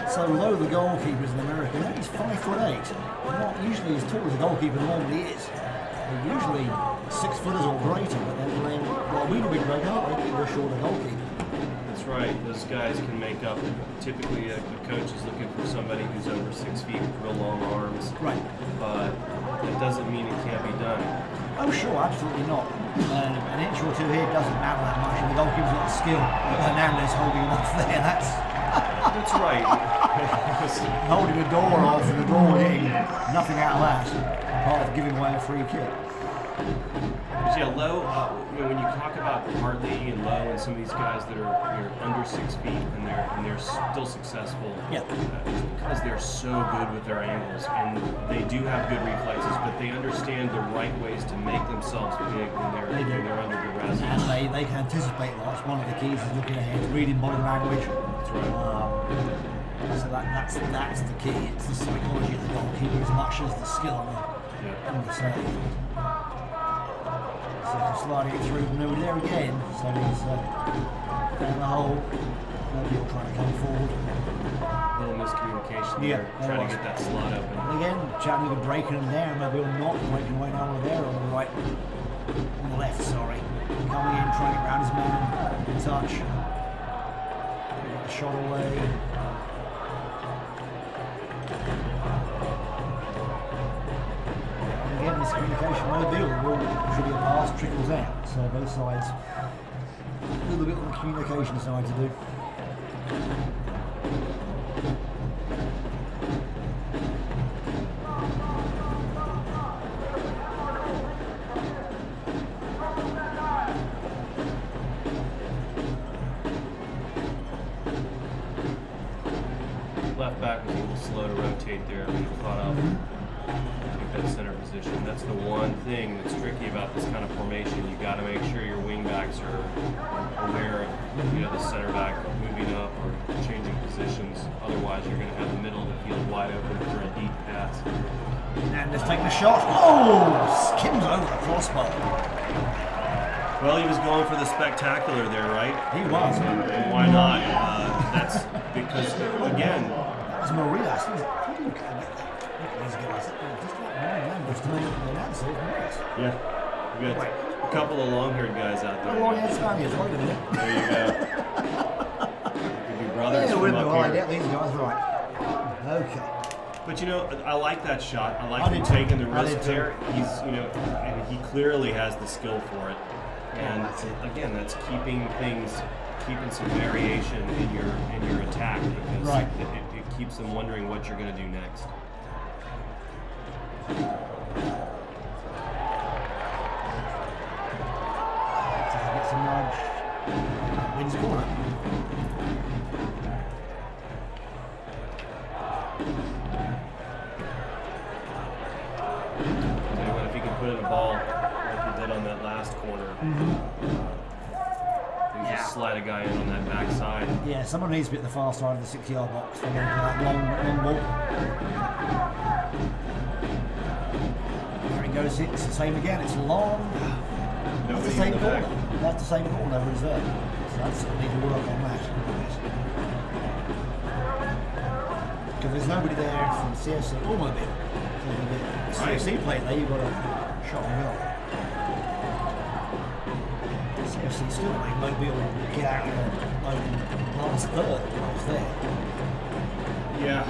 So although the goalkeeper's an American, he's 5'8", not usually as tall as a goalkeeper normally is. They're usually 6 footers or greater, but then we'd have been great, aren't we? We're short of goalkeeper. That's right. Those guys can make up. Typically, a coach is looking for somebody who's over 6 feet with real long arms. Right. But that doesn't mean it can't be done. Oh, sure, absolutely not. An inch or two here doesn't matter that much, and the goalkeeper's got the skill. Hernandez holding him off there. That's right. Holding the door off and the door hitting nothing out of that, apart from giving away a free kick. But yeah, Lowe, when you talk about Hartley and Lowe and some of these guys that are under 6 feet and they're still successful, it's because they're so good with their angles and they do have good reflexes, but they understand the right ways to make themselves big when they're under duress. And they can anticipate lots. One of the keys is looking ahead, reading body language. That's right. So that's the key. It's the psychology of the goalkeeper as much as the skill on the save. So sliding it through, nobody there again. So he's down the hole. Mobile trying to come forward. A little miscommunication there, trying to get that slot open. And again, Chattanooga breaking them down. Mobile not breaking away now over there on the right, on the left. Sorry, coming in, trying to get around his man. In touch. Got a shot away. And again, this communication Mobile should be a pass trickles out. So both sides, a little bit on the communication side to do. Left back was a little slow to rotate there. I mean, caught up. Took that center position. That's the one thing that's tricky about this kind of formation. You got to make sure your wing backs are aware of, the center back moving up or changing positions. Otherwise, you're going to have the middle of the field wide open for a deep pass. And just taking a shot. Oh, skims over the crossbar. Well, he was going for the spectacular there, right? He was. And why not? That's because, again, That was Marias. Look at these guys. Just like numbers to make an answer. yeah, we got a couple of long-haired guys out there. Oh, long-haired Spaniards. Wait a minute. There you go. Could be brothers Yeah, from we're up behind here. it. These guys, right. Okay. But I like that shot. I like I him did too. taking the I risk did too. there. He's, and he clearly has the skill for it. And that's it. again, that's keeping some variation in your attack because Right. it keeps them wondering what you're going to do next. Gets a nudge. Wins the corner. Tell you what, if he can put in a ball like he did on that last corner, he just slide a guy in on that back side. Yeah, someone needs to be at the far side of the 6-yard box. They're going for that long ball. There he goes. It's the same again. It's long. That's the Nobody same in the back. corner. That's the same corner over his there. So that's what need to work on that. Because there's nobody there from CFC or Mobile. So if you get CFC plate there, you've got a shot and go. CFC still made Mobile get out of the last third when I was there. Yeah.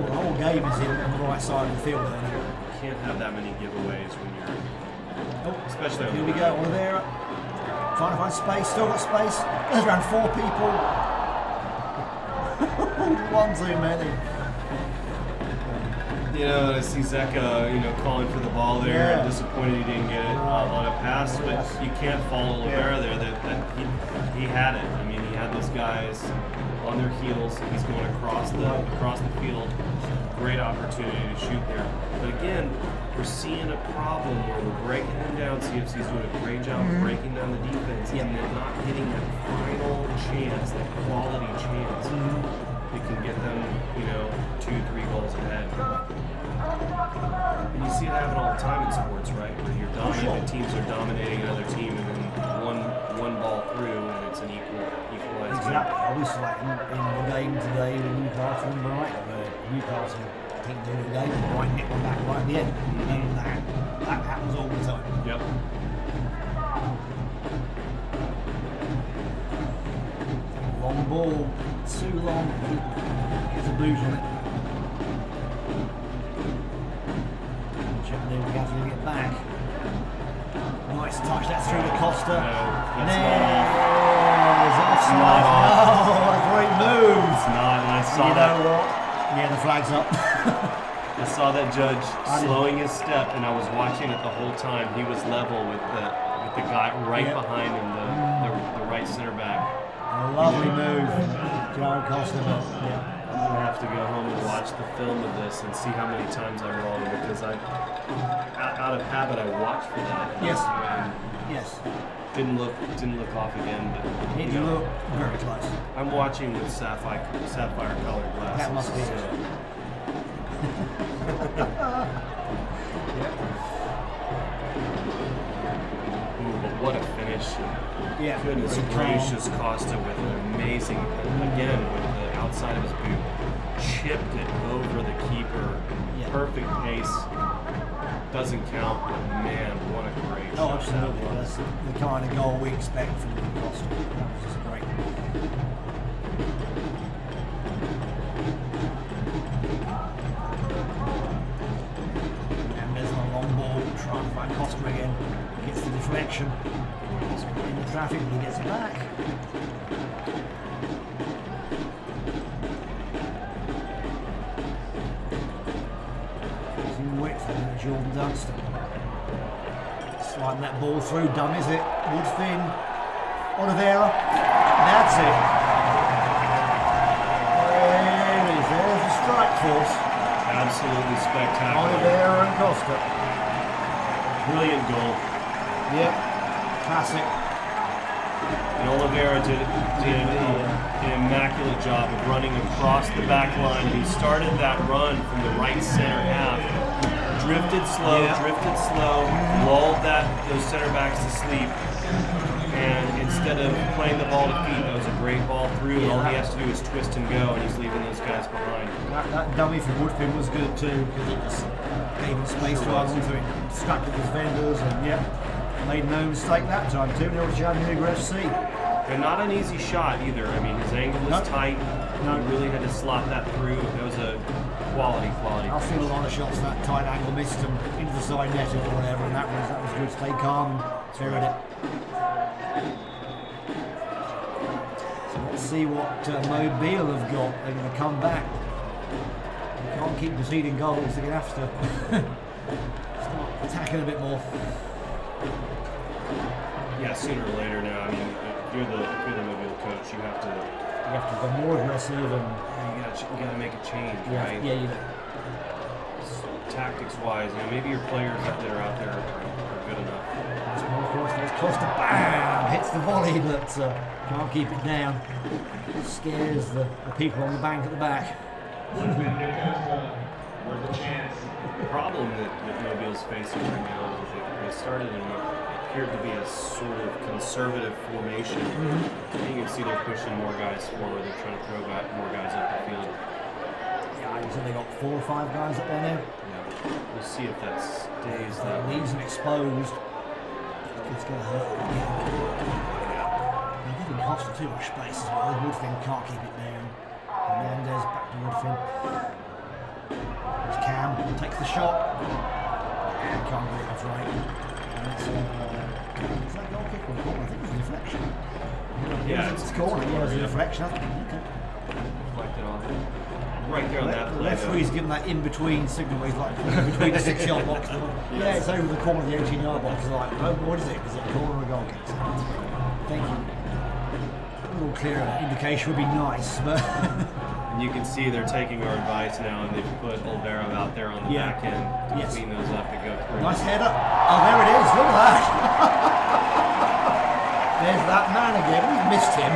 The whole game is in on the right side of the field there. Can't have that many giveaways when you're, especially on Here the we go, ground. Oliveira. Trying to find space, still got space. There's around 4 people. One too many. I see Zeka, calling for the ball there. Yeah. I'm disappointed he didn't get it on a pass, but Yes. you can't fault Oliveira there. That he had it. I mean, he had those guys on their heels. He's going across the field. Great opportunity to shoot there. But again, we're seeing a problem where we're breaking them down. CFC's doing a great job of breaking down the defense, and they're not getting that final chance, that quality chance. That can get them, 2-3 goals ahead. And you see it happen all the time in sports, right? Where you're dominating, teams are dominating another team, and then one ball through, and it's an equalized game. Exactly. I was like in the game today with Newcastle and Brighton, where Newcastle team the other game, and Brighton hit one back right at the end. And that happens all the time. Yep. Long ball, too long. Gets a boot on it. Chattanooga has to get back. Nice touch, that's through to Costa. No, that's There's offside. not off. Oh, what a great move. It's not, and I saw You that. know what? Yeah, the flag's up. I saw that judge I didn't- slowing his step, and I was watching it the whole time. He was level with the guy right Yep. behind him, the right center back. A lovely move, Jared Costa. But yeah. I'm gonna have to go home and watch the film of this and see how many times I'm wrong because out of habit, I watched for that. Yes. And Yes. didn't look off again, but It looked very close. I'm watching with sapphire colored glasses. That must be it. so- Ooh, but what a finish finish. Yeah. Goodness Pretty calm. gracious, Costa with an amazing, again, with the outside of his boot, chipped it over the keeper. Yeah. Perfect pace. Doesn't count, but man, what a great Oh, shot. absolutely. that was. That's the kind of goal we expect from Costa. That was just great. And there's a long ball trying to find Costa again. Gets the deflection in the traffic, but he gets it back. Using width and Jordan Dunstan. Sliding that ball through, dumb is it? Woodfin, Oliveira, that's it. There it is, there's the strike force. Absolutely spectacular. Oliveira and Costa. Brilliant goal. Yep, classic. And Oliveira did an immaculate job of running across the back line. He started that run from the right center half. Drifted slow, lulled those center backs to sleep. And instead of playing the ball to feet, that was a great ball through. And all he has to do is twist and go, and he's leaving those guys behind. That dummy from Woodfin was good too, because it just gave him space to run through it, distracted his vendors, and yep, made no mistake that time. 2-0 to Chattanooga FC. And not an easy shot either. I mean, his angle was tight. No. He really had to slot that through. It was a quality. I feel a lot of shots that tight angle missed him into the side net or whatever, and that was good. Stay calm, spirit it. So let's see what Mobile have got. They're going to come back. They can't keep conceding goals. They're going to have to start attacking a bit more. Yeah, sooner or later now. I mean, if you're the Mobile coach, you have to go more aggressive and you gotta make a change, right? Yeah, you do. Tactics wise, maybe your players that are out there are good enough. Of course, there's Costa, bam, hits the volley, but can't keep it down. Scares the people on the bank at the back. The problem that Mobile's facing right now is that they started in what appeared to be a sort of conservative formation. You can see they're pushing more guys forward. They're trying to throw more guys up the field. Yeah, I think they got 4 or 5 guys up there now. Yeah, we'll see if that stays That that way. leaves them exposed. It's going to hurt. They're giving Costa too much space as well. Woodfin can't keep it down. Hernandez back to Woodfin. There's Cam, takes the shot. Yeah, can't get it off right. And it's is that goal kick or corner? I think it's a deflection. Yeah, it's a corner. Yeah, it's a deflection. Okay. Reflected off. Right there on that The play. referee's given that in-between signal where he's like in between the 6-yard box. Yeah, it's over the corner of the 18-yard box. It's like, oh, what is it? Is it a corner or a goal kick? Thank you. A little clearer indication would be nice, but And you can see they're taking our advice now, and they've put Olvera out there on the Yeah. back end to Yes. clean those up to go through. nice header. Oh, there it is. Look at that. There's that man again. We've missed him.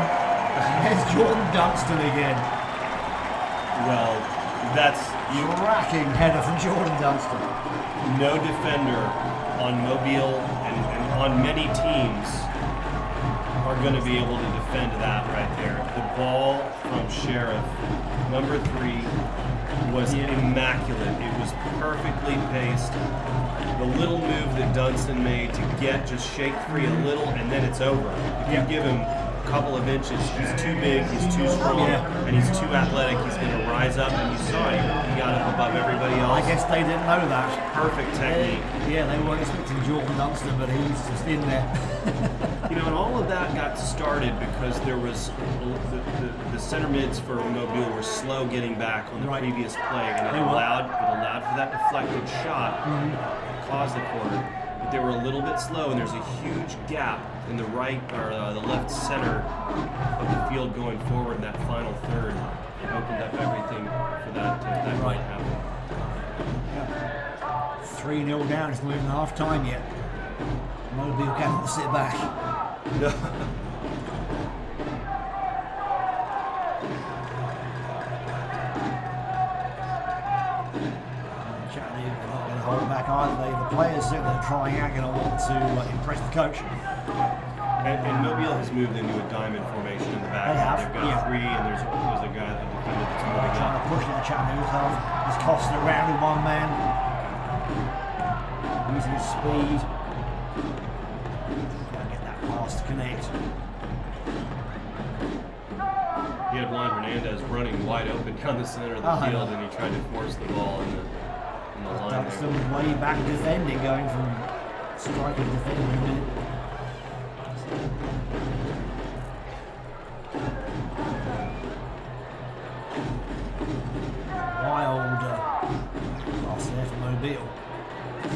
There's Jordan Dunstan again. Well, that's Cracking header from Jordan Dunstan. no defender on Mobile and on many teams are going to be able to defend that right there. The ball from Sheriff, number 3, was immaculate. It was perfectly paced. The little move that Dunstan made to just shake free a little, and then it's over. If you give him a couple of inches, he's too big, he's too strong, and he's too athletic. He's going to rise up, and you saw it. He got up above everybody else. I guess they didn't know that. Perfect technique. Yeah, they weren't expecting Jordan Dunstan, but he's just in there. And all of that got started because there was the center mids for Mobile were slow getting back on the previous play, and it allowed for that deflected shot to cause the corner. But they were a little bit slow, and there's a huge gap in the right or the left center of the field going forward in that final third. It opened up everything for that to happen. 3-0 down. It's not even half time yet. Mobile cannot sit back. No. Chattanooga are not going to hold back either. The players certainly are trying out, going to want to impress the coach. And Mobile has moved into a diamond formation in the back. They have, They've got three, and there's a guy, a defender that's moving Trying up. to push it at Chattanooga's half. He's costing it around with one man. Using his speed. Gotta get that pass to connect. He had Juan Hernandez running wide open down the center of the field, and he tried to force the ball in the line there. Duxton way back defending, going from striker to defending. Wild pass there for Mobile.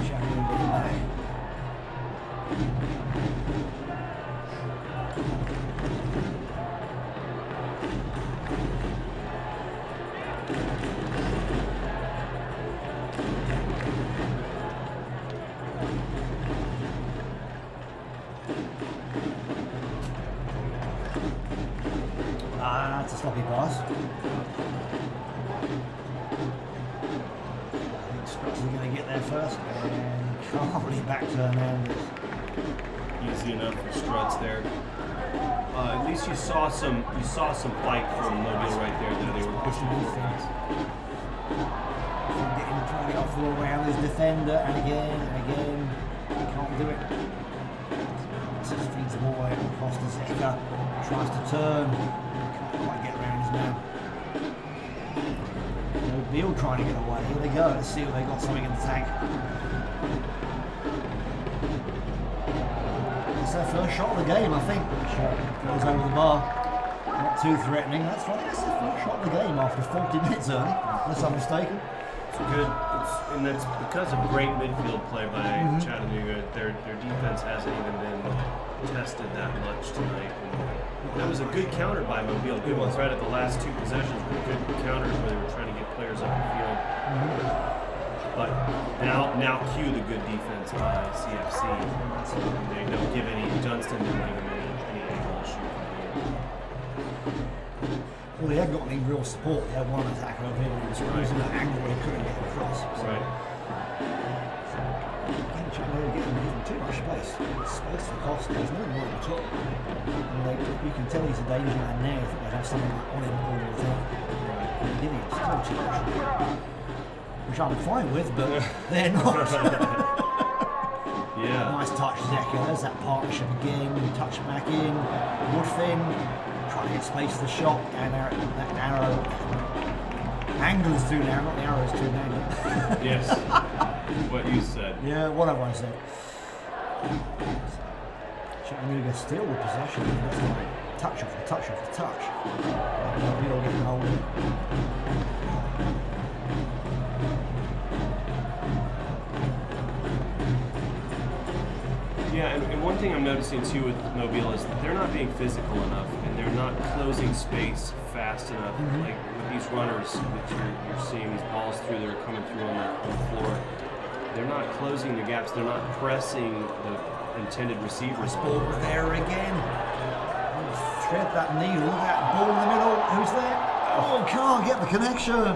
Chattanooga getting back. That's a sloppy pass. I think Scratch is going to get there first, and calmly back to Hernandez. Easy enough for Struts there. At least you saw some fight from Mobile right there. That they were pushing forward. Trying to get off the ball around his defender, and again, he can't do it. Just feeds the ball out across the Zeka, tries to turn, can't quite get around his man. Mobile trying to get away. Here they go. Let's see if they got something in the tank. It's their first shot of the game, I think. Goes over the bar. Not too threatening. That's right. That's their first shot of the game after 40 minutes early, unless I'm mistaken. It's good, and that's because of great midfield play by Chattanooga. Their defense hasn't even been tested that much tonight. And that was a good counter by Mobile. Good ones right at the last two possessions. Good counters where they were trying to get players up the field. But now cue the good defense by CFC. They don't give any. Dunston didn't give him any angle to shoot from here. Well, he hadn't got any real support. He had one attacker over him. He was using an angle where he couldn't get across. So. Right. Again, Chattanooga getting too much space. It's space for Costa. There's no more at all. And you can tell he's a danger man now. If they have something on him all the time. Giving him still too much. Which I'm fine with, but they're not. Yeah. Nice touch, Zeka. There's that partnership again. Touch back in. Woodfin. Trying to get space for the shot, and that arrow. Angle is too narrow, not the arrow is too narrow. Yes. What you said. Yeah, whatever I said. Chattanooga still with possession. That's like touch off the touch off the touch. Mobile getting hold of it. Yeah, and one thing I'm noticing too with Mobile is that they're not being physical enough, and they're not closing space fast enough. Like with these runners that you're seeing, these balls through that are coming through on the floor, they're not closing the gaps. They're not pressing the intended receivers. Ball there again. Thread that needle. Look at that ball in the middle. Who's there? Oh, can't get the connection.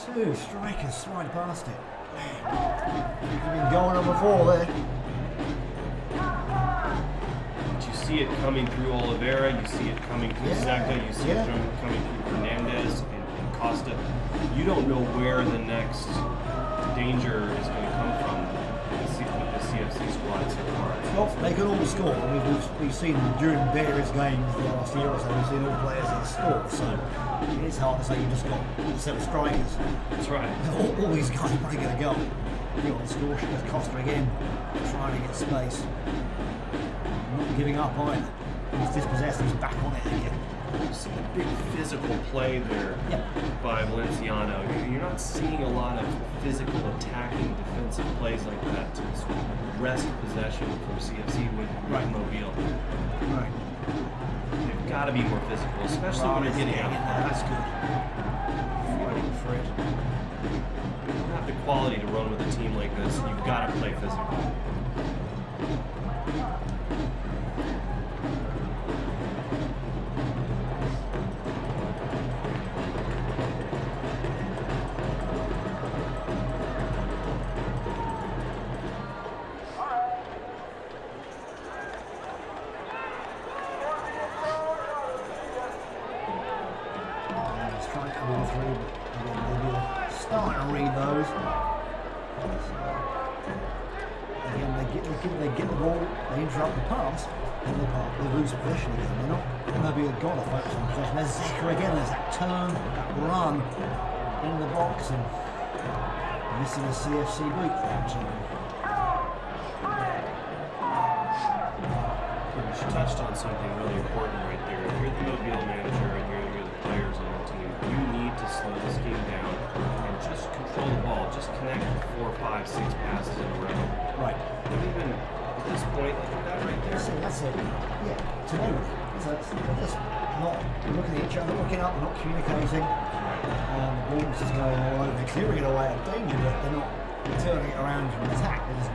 Two strikers right past it. You've been going on before there. You see it coming through Oliveira, you see it coming through Zeka, you see it coming through Hernandez and Costa. You don't know where the next danger is going to come from with the CFC squad so far. Well, they can all score. I mean, we've seen during various games the last year or so, we've seen all players that score. So it is hard to say you've just got a set of strikers. That's right. All these guys are probably going to go. Get on the score sheet with Costa again, trying to get space. Not giving up either. He's dispossessed, he's back on it again. You see the big physical play there by Valenciano. You're not seeing a lot of physical attacking defensive plays like that to sort of wrest possession from CFC with Mobile. Right. They've got to be more physical, especially when you're getting out. That's good. Fighting for it. You don't have the quality to run with a team like this. You've got to play physical. through, but again, Mobile starting to read those. Again, they get the ball, they interrupt the pass, and they lose possession again. They're not Mobile got to focus on possession. There's Zeka again, there's that turn, that run in the box, and missing a CFC boot that time. She touched on something really important right there. If you're the Mobile manager and you're the players on the team, you need to slow this game down and just control the ball. Just connect 4, 5, 6 passes in a row. Right. And even at this point, look at that right there. So that's it. Yeah, to do it. So they're just not looking at each other, looking up, they're not communicating. The ball's just going all over. They're clearing it away at danger, but they're not turning it around to an attack. They're just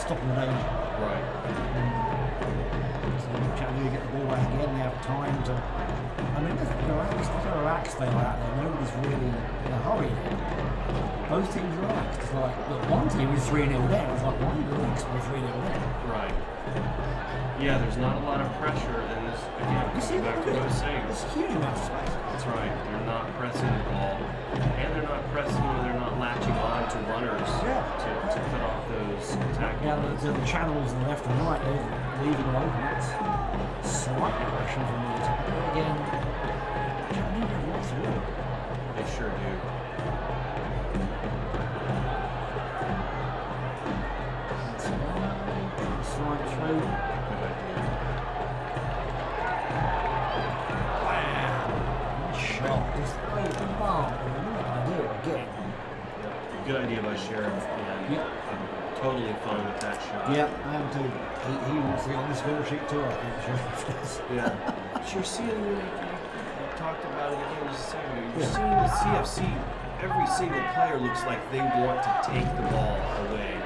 stopping the danger. Right. So Chattanooga get the ball back again. They have time to. I mean, there's a relaxed feel out there. Nobody's really in a hurry. Both teams are relaxed. It's like, look, one team is 3-0 down. It's like, why are you relaxed when you're 3-0 down? Right. Yeah, there's not a lot of pressure, and this again coming back to what I was saying. There's a huge amount of space. That's right. They're not pressing the ball, and they're not pressing, or they're not latching on to runners to cut off those attacking. Yeah, the channels on the left and right, they're leaving them open. That's slight aggression from the attack. But again, Chattanooga have lots of work. They sure do. Slide through. Shot, just throw the ball. I do it again. Yeah. Good idea by Sheriff, and I'm totally fine with that shot. Yeah, I am too. He wants to get on the score sheet too, I think. Sheriff. Yeah. You're seeing, you talked about it again just a second ago. You're seeing the CFC, every single player looks like they want to take the ball away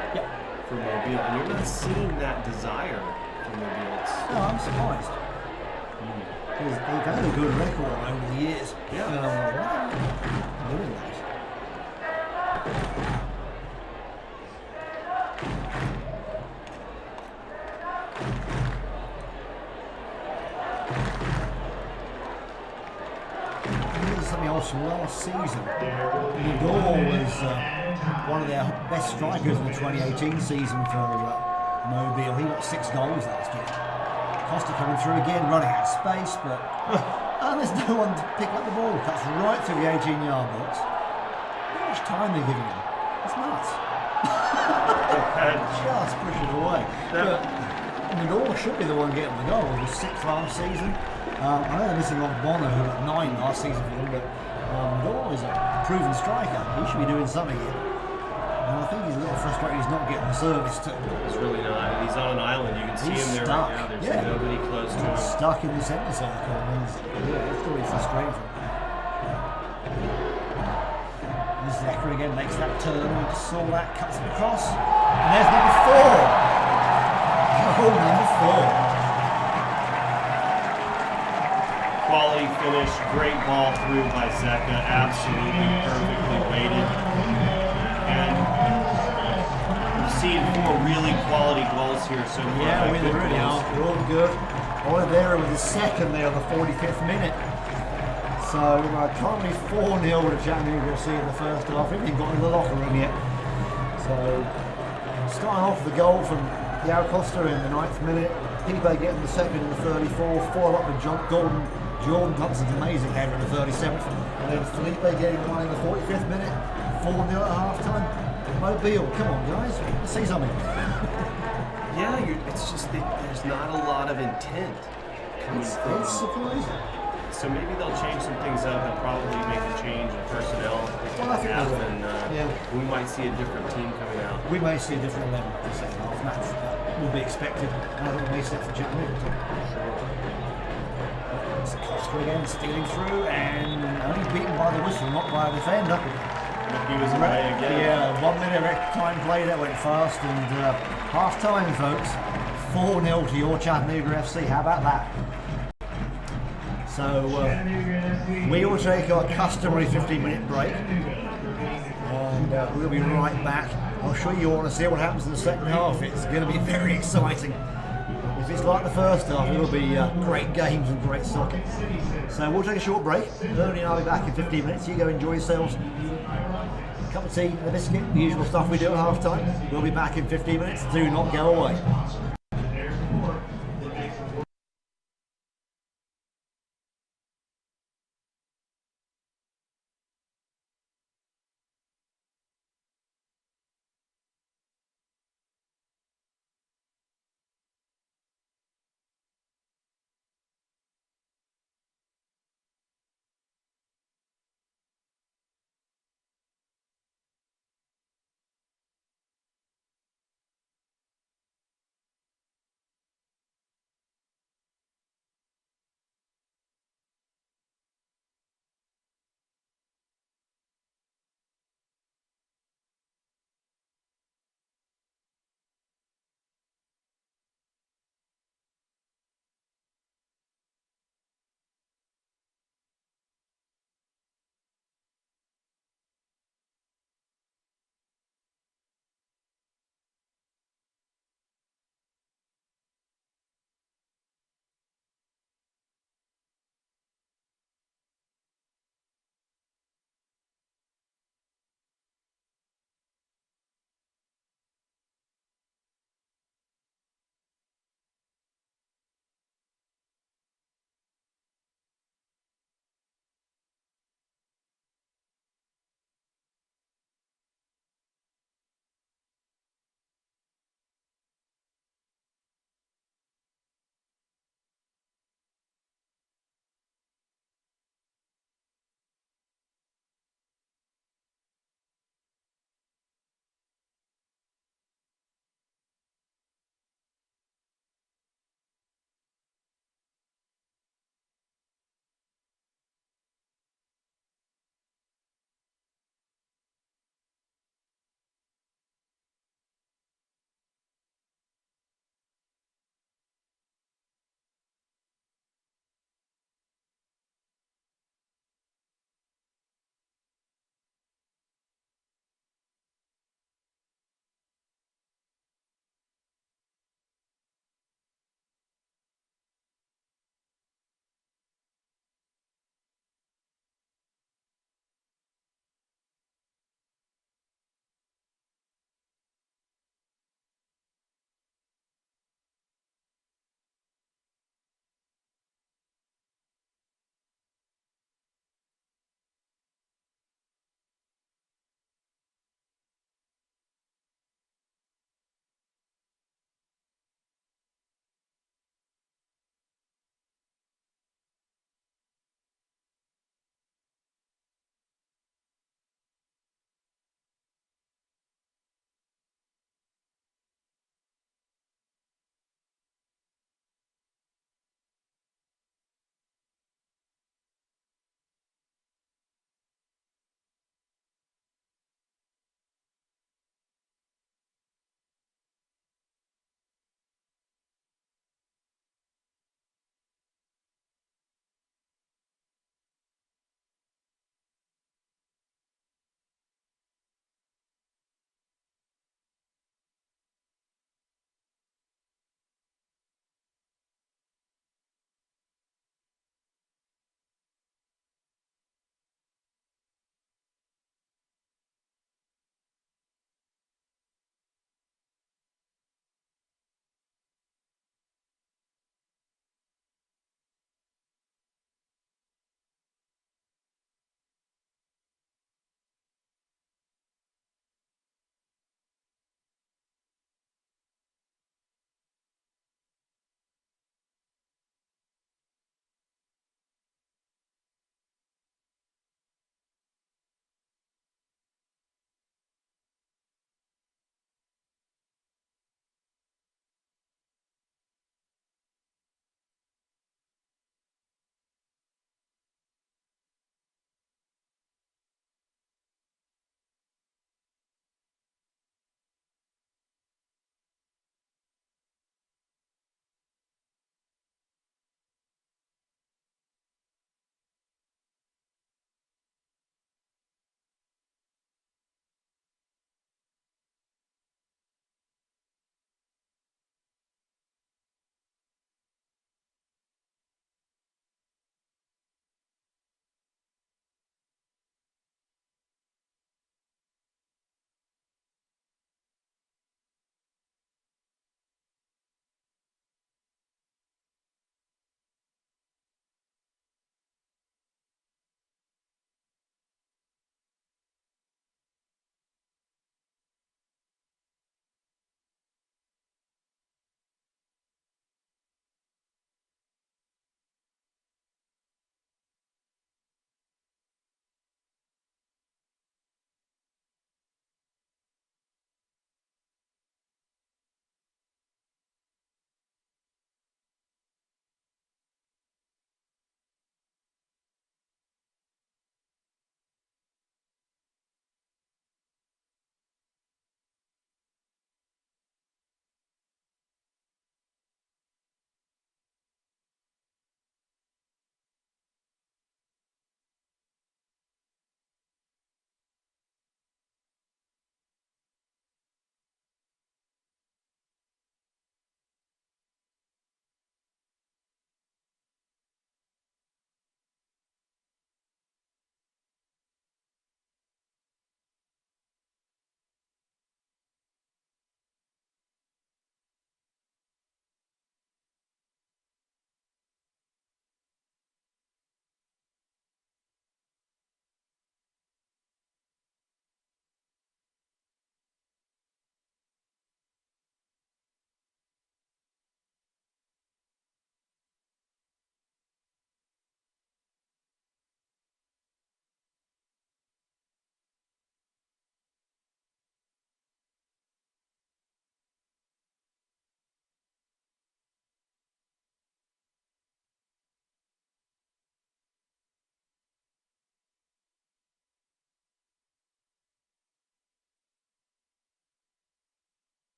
from Mobile, and you're not seeing that desire from Mobile. No, I'm surprised. Because they've had a good record over the years. Yeah. And I'm like, why are they doing that? Here's something else from last season. Nadal was one of their best strikers in the 2018 season for Mobile. He got 6 goals last year. Costa coming through again, running out of space, but there's no one to pick up the ball. Cuts right through the 18-yard box. How much time they're giving him? It's nuts. Just push it away. But Nadal should be the one getting the goal. He was 6th last season. I know they're missing off Bono, who got 9 last season for them, but Nadal is a proven striker. He should be doing something here. And I think he's a little frustrated he's not getting the service too. He's really not. And he's on an island. You can see him there stuck. right now. There's nobody close to him. Stuck in the centre circle. It's going to be frustrating for him. Zeka again makes that turn. We just saw that, cuts it across. And there's number 4. Oh, number 4. Quality finish. Great ball through by Zeka. Absolutely perfectly weighted. And we've seen 4 really quality goals here so far. Yeah, we really are. We're all good. Oliveira with his second there on the 45th minute. So currently 4-0 to Chattanooga FC in the first half. We haven't even got in the locker room yet. So starting off with the goal from Diao Costa in the 9th minute. Pipe getting the second in the 34th. Followed up with Jordan Thompson's amazing header in the 37th. And then Felipe getting one in the 45th minute. 4-0 at half time. Mobile, come on guys, let's see something. Yeah, it's just that there's not a lot of intent coming through. It's surprising. So maybe they'll change some things up and probably make a change in personnel. Well, I think they will. And we might see a different team coming out. We may see a different 11 in the second half. That will be expected. I think we may see it for Chattanooga too. It's Costa again, stealing through and only beaten by the whistle, not by a defender. He was away again. Yeah, 1 minute extra time play, that went fast. And half time, folks. 4-0 to your Chattanooga FC. How about that? So we will take our customary 15-minute break. And we'll be right back. I'll show you all to see what happens in the second half. It's going to be very exciting. If it's like the first half, it'll be great games and great soccer. So we'll take a short break. Ernie and I'll be back in 15 minutes. You go enjoy yourselves. A cup of tea and a biscuit, the usual stuff we do at half time. We'll be back in 15 minutes. Do not go away.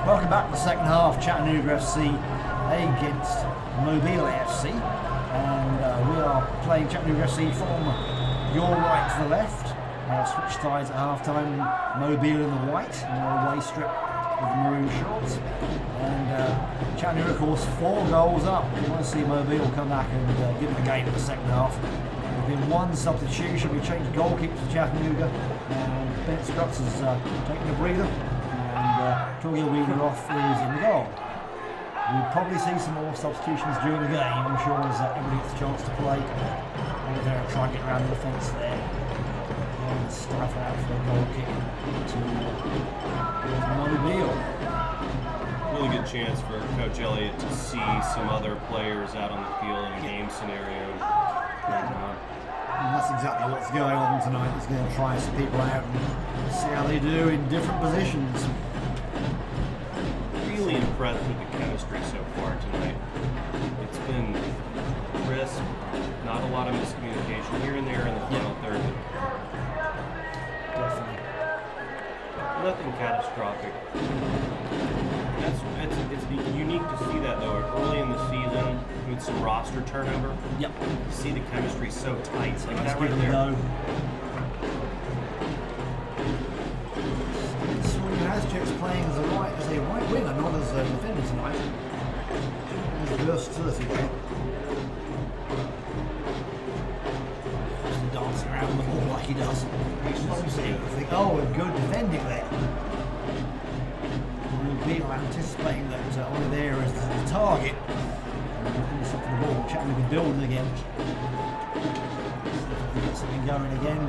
Welcome back to the second half. Chattanooga FC against Mobile AFC, and we are playing Chattanooga FC from your right to the left. Switch sides at half time. Mobile in the white and the away strip with the maroon shorts, and Chattanooga, of course, 4 goals up. We want to see Mobile come back and give them a game in the second half. There's been one substitution. We changed goalkeepers to Chattanooga, and Bennett Scruggs has taken a breather. Torgil Wieneroff is in the goal. We'll probably see some more substitutions during the game, I'm sure, as everybody gets a chance to play. We're there to try and get around the defence there. And stuff out for a goal kick to Mobile. Really good chance for Coach Elliott to see some other players out on the field in a game scenario. And that's exactly what's going on tonight. He's going to try some people out and see how they do in different positions. Really impressed with the chemistry so far tonight. It's been crisp, not a lot of miscommunication here and there in the final third. Definitely. Nothing catastrophic. It's unique to see that though early in the season with some roster turnover. Yep. You see the chemistry so tight. Like Let's that give right it a there. go. Hazchek's playing as a right winger, not as a defender tonight. His versatility there. Just dancing around the ball like he does. Oh, a good defending there. Mobile anticipating that over there is the target. Looking up for the ball, Chattanooga building again. Get something going again.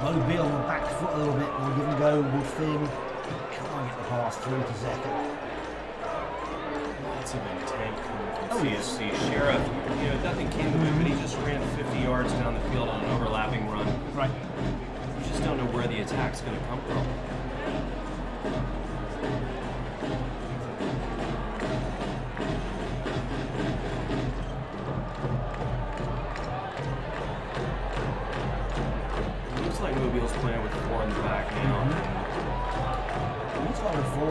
Mobile on the back foot a little bit. We'll give him a go. Woodfin. Can't get the pass through to Zeka. Lots of intent coming from CSC. Sheriff, nothing came of it, but he just ran 50 yards down the field on an overlapping run. Right. You just don't know where the attack's going to come from. It looks like Mobile's playing with 4 in the back now. Looks like a 4-4-2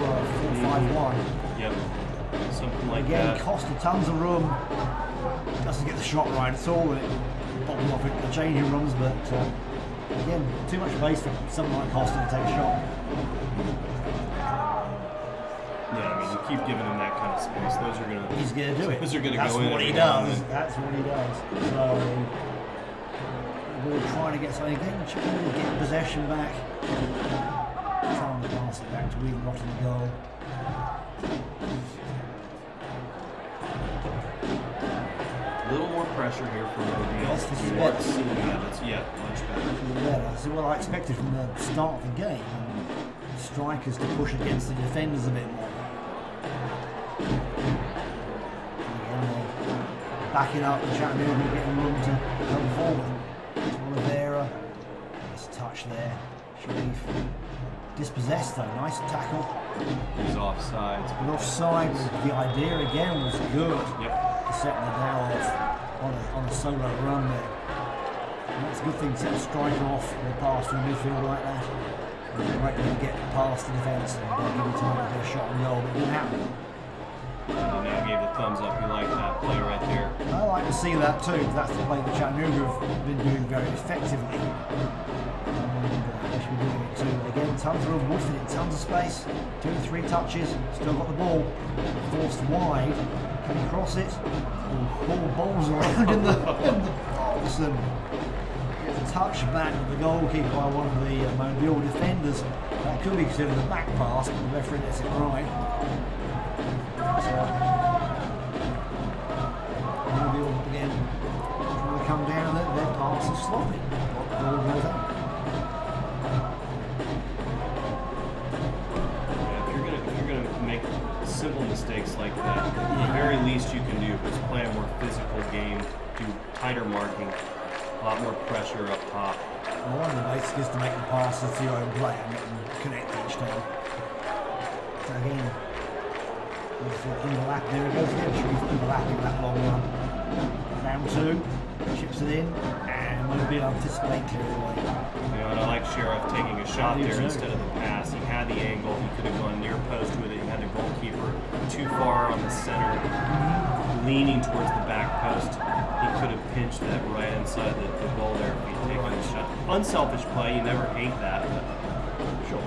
or 4-5-1. Yep. Something like Again, that. Costa tons of room. Doesn't get the shot right at all, and it bobbles off in the changing rooms. But again, too much space for someone like Costa to take a shot. Yeah, I mean, you keep giving him that kind of space. Those are gonna. He's going to do it. Those are gonna That's go in. what he every now and does. then. That's what he does. So we're trying to get something again. Trying to get possession back. Trying to pass it back to Wheeler in the goal. A little more pressure here from Mobile. Yes, this is You better. are seeing that. It's much better. Yeah, that's what I expected from the start of the game. Strikers to push against the defenders a bit more. Again, backing up and Chattanooga getting room to come forward. It's Oliveira. Nice touch there. Sharif. Dispossessed though, nice tackle. He's offsides. But offside, the idea again was good. Yep. Setting the down off on a solo run there. And that's a good thing to set a striker off with a pass from the midfield like that. And it's great to get past the defence and give it time to get a shot on goal, but it didn't happen. And he now gave the thumbs up. He liked that play right there. I like to see that too, because that's the play that Chattanooga have been doing very effectively. They should be doing it too. Again, tons of room, Woodfin in tons of space. 2-3 touches, still got the ball. Forced wide. Can he cross it? Ball bowls around in the box and gets a touch back of the goalkeeper by one of the Mobile defenders. That could be considered a back pass, but the referee gets it right. So, sloppy. Ball goes out. If you're gonna make simple mistakes like that, the very least you can do is play a more physical game, do tighter marking, a lot more pressure up top. Well, one of the basics is to make the passes to your own player and connect each time. So again, overlap, there it goes again. Sharif overlapping that long run. Round 2, chips it in, and won't be anticipatory away. You know, and I like Sheriff taking a shot there instead of the pass. He had the angle, he could have gone near post with it. He had the goalkeeper too far on the center, leaning towards the back post. He could have pinched that right inside the goal there if he'd taken the shot. Unselfish play, you never hate that, but Sure.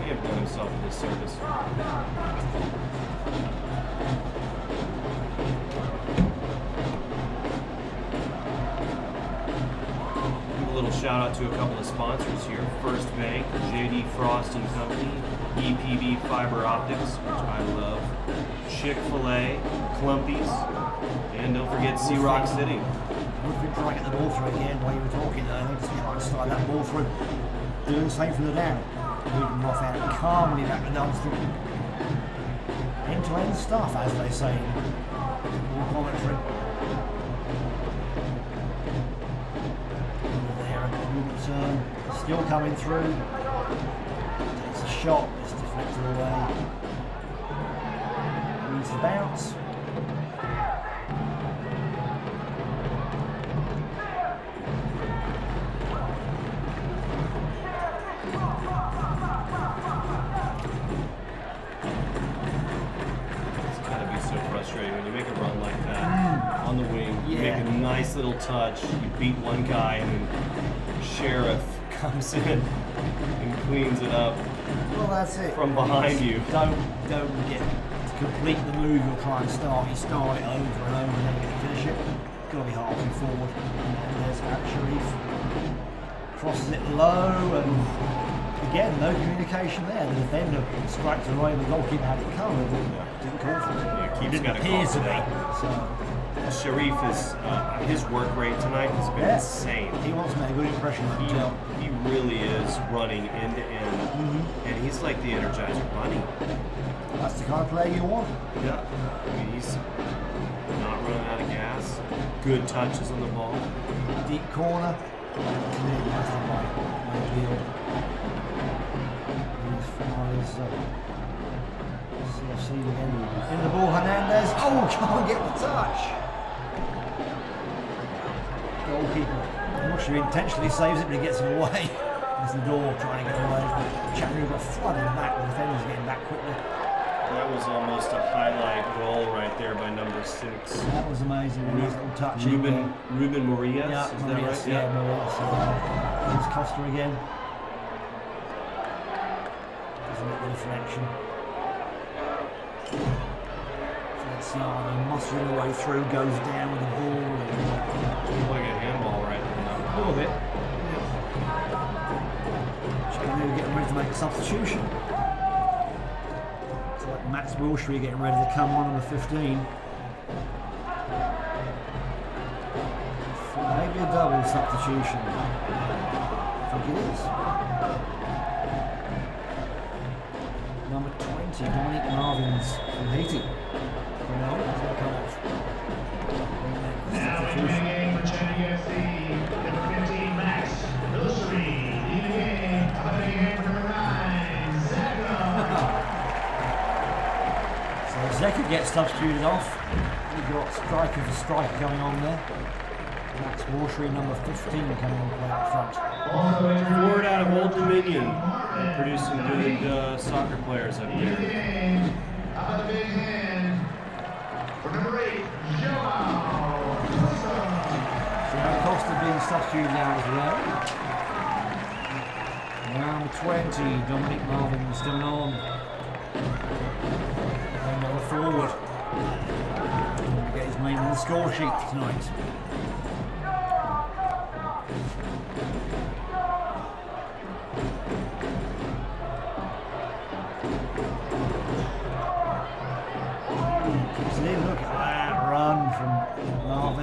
he have done himself a disservice. A little shout out to a couple of sponsors here. First Bank, JD Frost and Company, EPB Fiber Optics, which I love, Chick-fil-A, Clumpies, and don't forget Sea Rock City. Would be trying to get the ball through again while you were talking. I think just trying to slide that ball through. Doing the same from the down. Moving off out calmly back to Dunstan. End-to-end stuff, as they say in football commentary. Still coming through. Takes a shot, it's deflected away. Needs the bounce. It's gotta be so frustrating when you make a run like that on the wing. You make a nice little touch, you beat one guy, and then Sheriff comes in and cleans it up. Well, that's it. From behind you. Don't get to complete the move you're trying to start. You start it over and over and then you get to finish it. Got to be halfway forward. And there's Sharif. Crosses it low, and again, no communication there. The defender strikes away, and the goalkeeper had it covered. Didn't call for it. Yeah, keeps got to appear call to for be. that. So Sharif is his work rate tonight has been insane. he wants to make a good impression. I can tell. He really is running end to end, and he's like the Energizer Bunny. That's the kind of player you want. Yeah, I mean he's not running out of gas. Good touches on the ball. Deep corner. CFC again. In the ball, Hernandez. Oh, can't get the touch. Goalkeeper. I'm not sure he intentionally saves it, but he gets it away. There's the door trying to get away. Chattanooga flooding back. The defenders getting back quickly. That was almost a highlight goal right there by number 6. That was amazing. Nice little touch. Ruben Marias, Yeah, is that Marias, right? yeah, Marias. Here's Costa again. Doesn't get the deflection. Feliciano mustering the way through, goes down with the ball. Like a handball right there. A little bit. Chattanooga getting ready to make a substitution. It's like Max Wilshere getting ready to come on number 15. Maybe a double substitution. I think it is. Number 20, Dominic Marvins from Haiti. Now entering the game for Chattanooga FC, number 15, Max Wilshere. Leading the game, out of the game for number 9, Zach. So Zeka gets substituted off. We've got striker for striker coming on there. Max Wilshere, number 15, coming on play up front. Forward out of Old Dominion, producing good soccer players up there. Out of the big hand for number 8, Joao. So Costa being substituted now as well. Number 20, Dominic Marvin still on. Another forward. Get his name on the score sheet tonight. Look at that run from Marvin.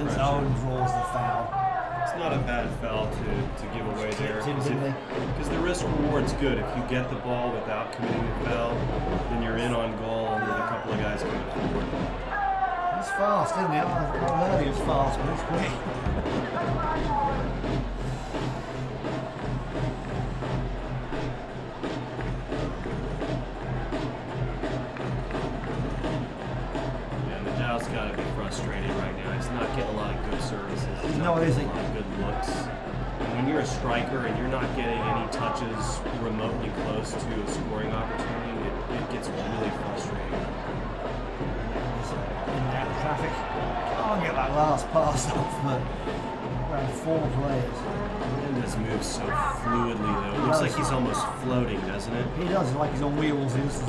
a bad foul to give away there. Because the risk reward's good. If you get the ball without committing the foul, then you're in on goal with a couple of guys coming forward. He's fast, isn't he? I heard he was fast, but he's quick. Nadal's got to be frustrated right now. He's not getting a lot of good services. No, it isn't. A lot of good looks. And when you're a striker and you're not getting any touches remotely close to a scoring opportunity, it gets really frustrating. In and out of traffic. Can't get that last pass off, but around 4 players. This moves so fluidly, though. It looks like he's almost floating, doesn't it? He does, like he's on wheels. It's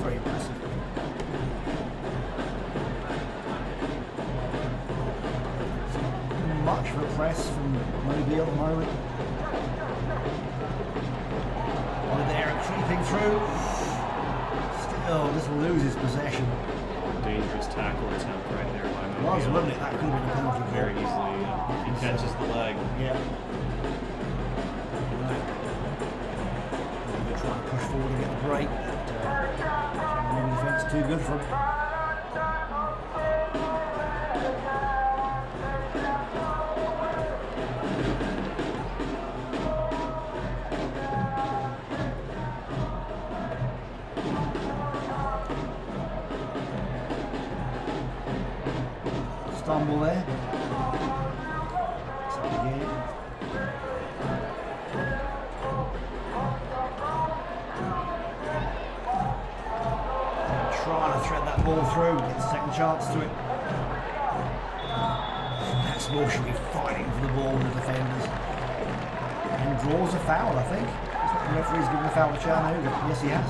very impressive. Much of a press from Mobile at the moment. Over there, creeping through. Still, just loses possession. Dangerous tackle attempt right there by Mobile. Was, wasn't it? That could have been a penalty. Very easily. He catches the leg. Yeah. They're trying to push forward and get the break, but the defence too good for him. Stumble there. So again. Trying to thread that ball through, gets a second chance to it. That's more should be fighting for the ball with the defenders. And draws a foul, I think. The referee's given a foul to Chattanooga. Yes, he has.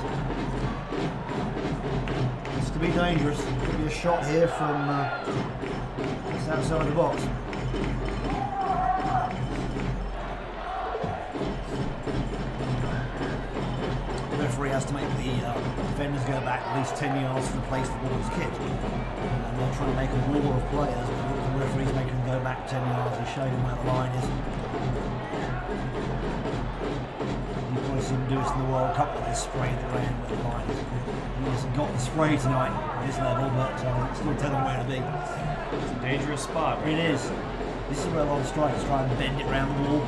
It's to be dangerous. Could be a shot here from just outside the box. The referee has to make the defenders go back at least 10 yards from the place the ball was kicked. And they're trying to make a war of players, but the referee's making them go back 10 yards. He's showing them where the line is. You probably see him do this in the World Cup with this spray the ground where the line is. He hasn't got the spray tonight at this level, but still tell them where to be. It's a dangerous spot. It is. This is where a lot of strikers try and bend it around the wall.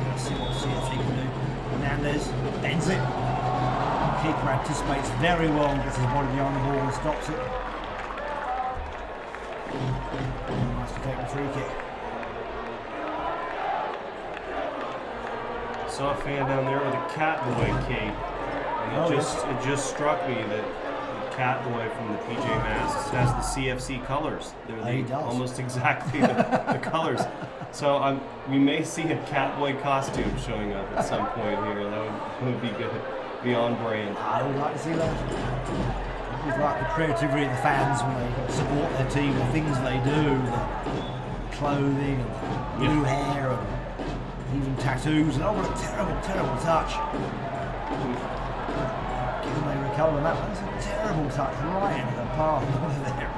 Let's see what CFC can do. Hernandez bends it. The keeper anticipates very well and gets his body behind the ball and stops it. Nice to take the free kick. Saw a fan down there with a Catboy cape, and it just struck me that the Catboy from the PJ Masks has the CFC colors. They're almost exactly the colors. So we may see a Catboy costume showing up at some point here. That would be good, be on brand. I would like to see that. It's like the creativity of the fans when they support their team, the things they do, the clothing, and the blue hair, and even tattoos. And oh, what a terrible, terrible touch. Given they recover on that one, it's a terrible touch right into the path over there.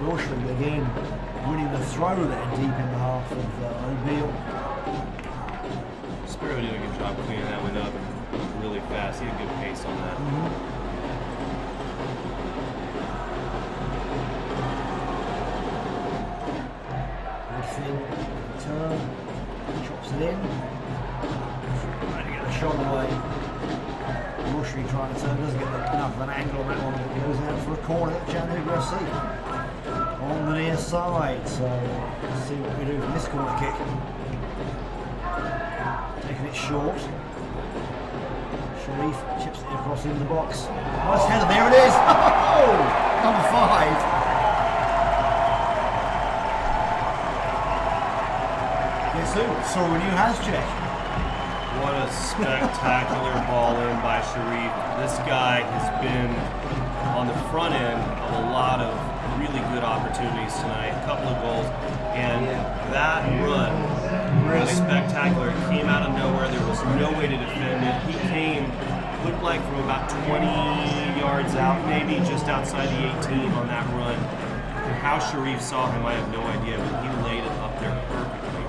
Wilshire again winning the throw there deep in the half of Mobile. Sparrow did a good job cleaning that one up really fast. He had good pace on that. Good thing, turn, chops it in. Trying to get the shot away. Wilshire trying to turn, doesn't get enough of an angle on that one, but goes out for a corner at Chattanooga FC. On the near side, so let's see what we do from this corner kick. Taking it short. Sharif chips it across into the box. Nice header, there it is! Oh, number 5. Guess who? Saw a new has check. What a spectacular ball in by Sharif. This guy has been on the front end of a lot of really good opportunities tonight, a couple of goals, and that run was spectacular. It came out of nowhere. There was no way to defend it. He came, looked like from about 20 yards out, maybe just outside the 18 on that run. And how Sharif saw him, I have no idea, but he laid it up there perfectly.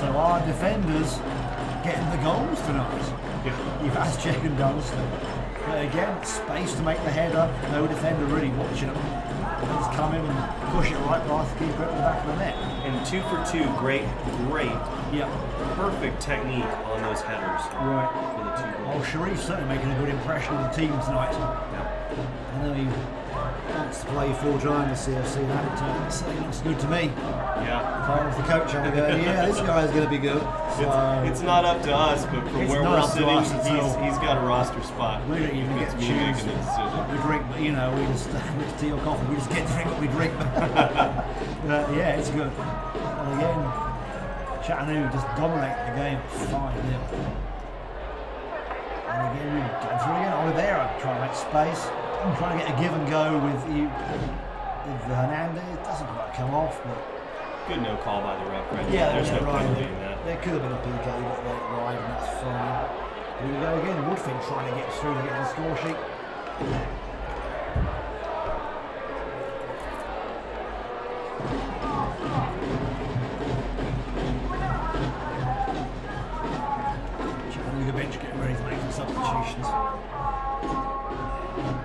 So our defenders getting the goals tonight. You've had check and done. But again, space to make the header. No defender really watching them. Just come in and push it right past the keeper at the back of the net. And 2 for 2, great, Yep. perfect technique on those headers. Right. For the 2 Oh, goals. Sharif's certainly making a good impression on the team tonight. Yeah. I know he wants to play full time with CFC and Hampton, so he looks good to me. Yeah. If I was the coach, I would go, yeah, this guy's going to be good. So It's not up to us, but from It's where not we're up to sitting, us, it's all- he's got a roster spot. we don't even It's get to me choose making the decision. what we drink, but you know, we just with tea or coffee, we just get to drink what we drink. Yeah, it's good. And again, Chattanooga just dominate the game 5-0. And again, we go through again. Oliveira trying to make space. I'm trying to get a give and go with Hernandez. It doesn't quite come off, but Good no call by the ref right yeah, there. There's no right. penalty in that. There could have been a PK, but they live, and that's fine. Here we go again. Woodfin trying to get through to get the score sheet. Chattanooga bench getting ready to make some substitutions.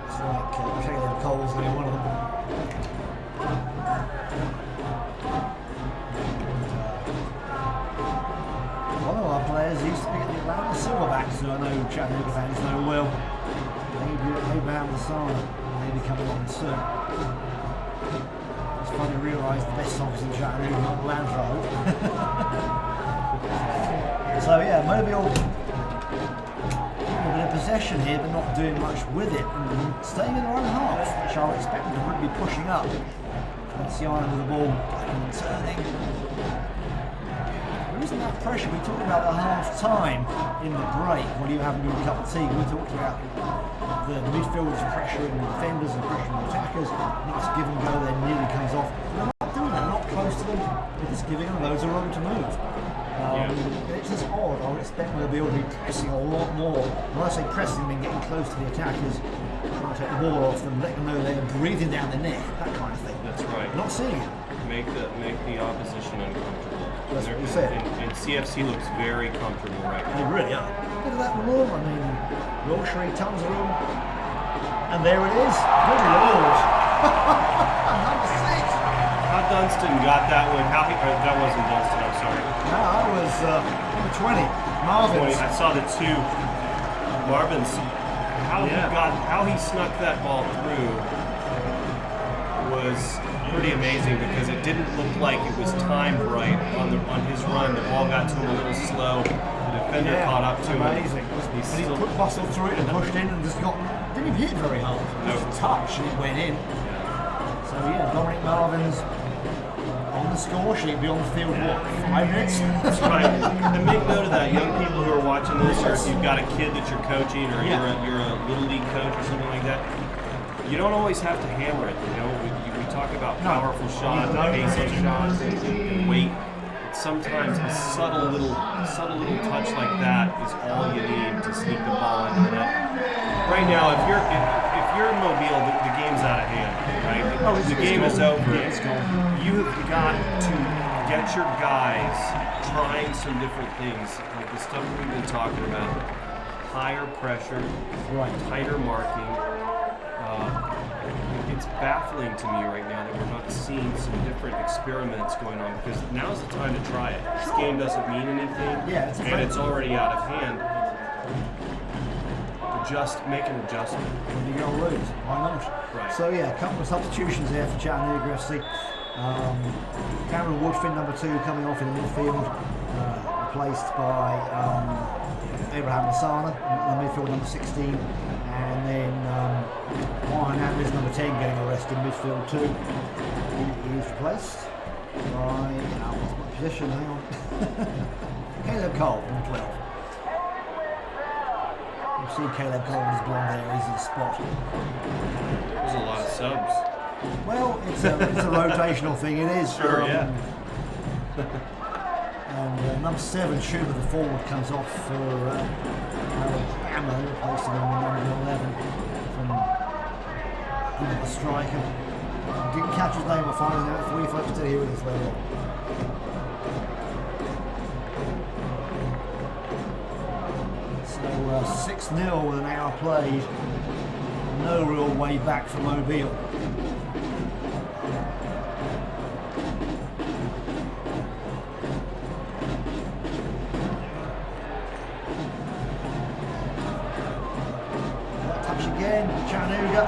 It's like Caleb Cole's going to be one of them. One of our players used to be at the Atlanta Silverbacks, who I know Chattanooga fans know well. Abraham Lasana may be coming on soon. It's funny to realise the best songs in Chattanooga are not Atlanta, I hope. So yeah, Mobile a bit of possession here, but not doing much with it, and staying in their own half, which I would expect them to really be pushing up. Feliciano with the ball, and turning. There isn't that pressure. We talked about at half time in the break when you were having your cup of tea. We talked about the midfielders pressuring the defenders and pressuring the attackers. Nice give and go, then nearly comes off. They're not doing that, they're not close to them. They're just giving them loads of room to move. It's just odd. I would expect them to be able to be pressing a lot more. When I say pressing, I mean getting close to the attackers, trying to take the ball off them, letting them know they're breathing down their neck, that kind of thing. That's right. Not seeing it. Make the opposition uncomfortable. That's what you said. And CFC looks very comfortable right They now. really are. Look at that room. I mean, Wilshire, tons of room. And there it is. Good Lord. Number 6. How Dunstan got that one? That wasn't Dunstan. I'm sorry. No, I was number 20. Marvin. I saw the 2. Marvin's. How he snuck that ball through was pretty amazing because it didn't look like it was timed right on his run. The ball got to him a little slow. The defender caught up to amazing. him. And he put muscle through it and pushed in and just didn't even hit it very hard. Just a touch and it went in. So yeah, Dominic Marvin's on the score sheet beyond the field, what, 5 minutes? That's right. And make note of that, young people who are watching this, or if you've got a kid that you're coaching, or you're a little league coach or something like that. You don't always have to hammer it. You know, we talk about powerful shots, pace of shots, and weight. Sometimes a subtle little touch like that is all you need to sneak the ball into the net. Right now, if you're in Mobile, the game's out of hand, right? The game is over. You have got to get your guys trying some different things, like the stuff we've been talking about. Higher pressure, tighter marking. It's baffling to me right now that we're not seeing some different experiments going on, because now's the time to try it. This game doesn't mean anything, and it's already out of hand. Just make an adjustment. When you're going to lose, why not? Right. So yeah, a couple of substitutions there for Chattanooga FC. Cameron Woodfin, number 2, coming off in the midfield, replaced by Abraham Lasana in the midfield, number 16, and then Juan Hernandez, number 10, getting arrested in midfield too. He is replaced by, what's my position, hang on, Caleb Cole, number 12. You've seen Caleb Cole with his blonde hair, he's in the spot. There's a lot of subs. Well, it's a rotational thing, it is. Sure, yeah. And number 7, Schuber, the forward, comes off for Alabama, replacing him with number 11 from the striker. Didn't catch his name, we'll find out for you folks to hear with us later on. 6-0 with an hour played. No real way back for Mobile. Again, Chattanooga,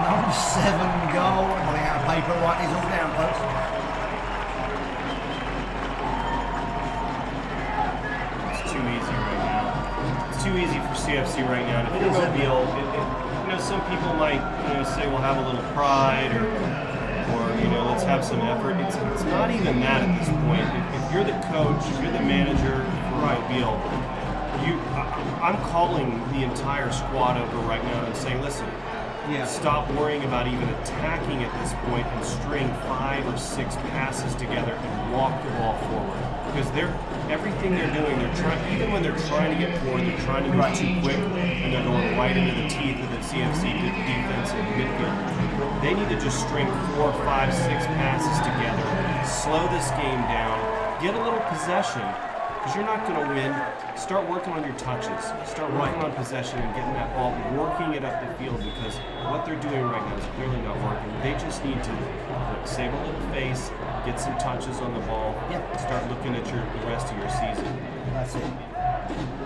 number 7 goal. I'm running out of paper, write these all down, folks. It's too easy right now. It's too easy for CFC right now. And if you're Mobile, you know, some people might, you know, say, well, have a little pride, or you know, let's have some effort. It's not even that at this point. If you're the coach, if you're the manager for Mobile, I'm calling the entire squad over right now and saying, listen, stop worrying about even attacking at this point and string 5 or 6 passes together and walk the ball forward. Because everything they're doing, they're trying, even when they're trying to get forward, they're trying to move too quick, and they're going right into the teeth of the CFC defense and midfield. They need to just string 4, 5, 6 passes together, slow this game down, get a little possession. Because you're not going to win. Start working on your touches. Start working on possession and getting that ball, working it up the field, because what they're doing right now is clearly not working. They just need to save a little face, get some touches on the ball, start looking at the rest of your season. That's it.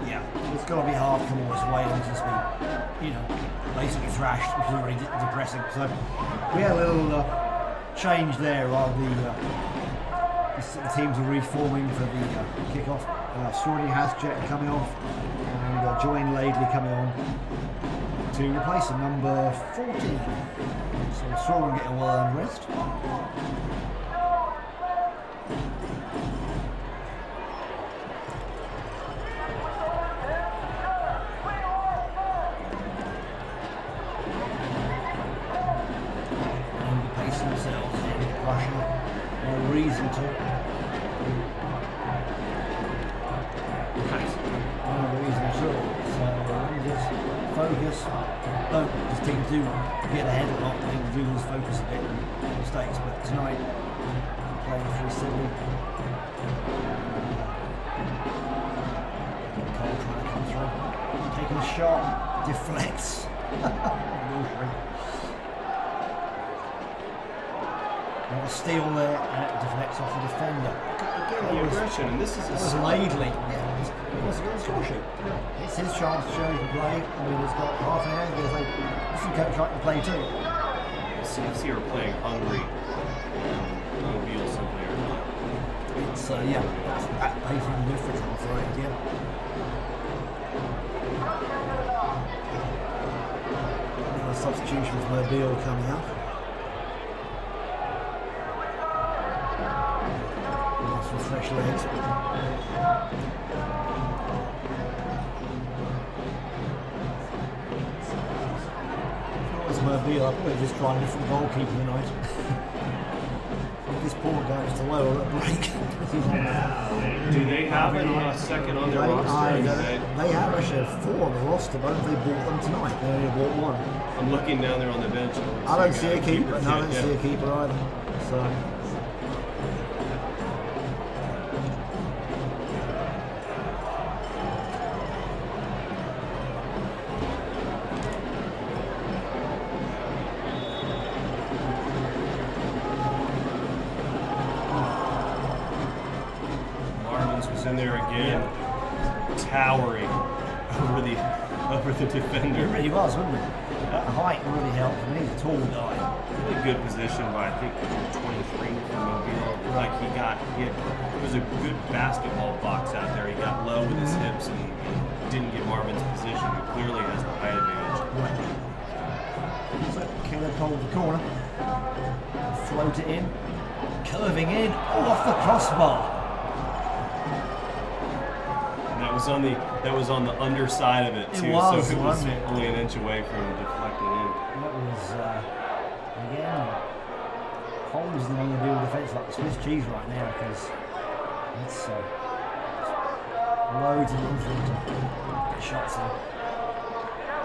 Yeah, it's got to be hard to come all this way and just be, you know, basically thrashed, which is already depressing. So we had a little change there while the teams are reforming for the kick-off. Sorting Hasjet coming off, and Joanne Laidley coming on to replace him, number 14. So Sorting getting a well-earned rest. And pacing themselves in, rushing. No reason to. No reason at all. So just focus. Don't, because teams do get ahead a lot. They do lose focus a bit and mistakes. But tonight, playing 3-7. Cole trying to come through. Taking a shot, deflects. Got a steal there, and it deflects off the defender. Again, the aggression, and this is That was Laidley. Yeah, he wants to get a score shoot. It's his chance to show he can play. I mean, he's got half an hour. He's like, listen, coach, I can play too. CFC are playing hungry. Mobile simply are not. It's, that's that pacing difference, I'm afraid, yeah. Another substitution with Mobile coming up. Some fresh legs. It's Mobile. I'll probably just try a different goalkeeper tonight. If this poor guy is to lower at break. Do they have a second on their roster? They have actually 4 on the roster, but they bought them tonight. They only bought 1. I'm looking down there on the bench. I don't see a keeper. No, I don't see a keeper either. So. In there again, towering over the defender. He really was, wasn't he? That height really helped him. He's a tall guy. Really good position by, I think, 23 from Mobile. Like it was a good basketball box out there. He got low with his hips and didn't get Marvin's position, who clearly has the height advantage. Right. So Caleb hold the corner, float it in, curving in, off the crossbar. That was on the underside of it too, it was, so it was wasn't it? only an inch away from deflecting in. That was again. Holmes the one to do defence like Swiss cheese right now, because it's loads of room for him to get shots in.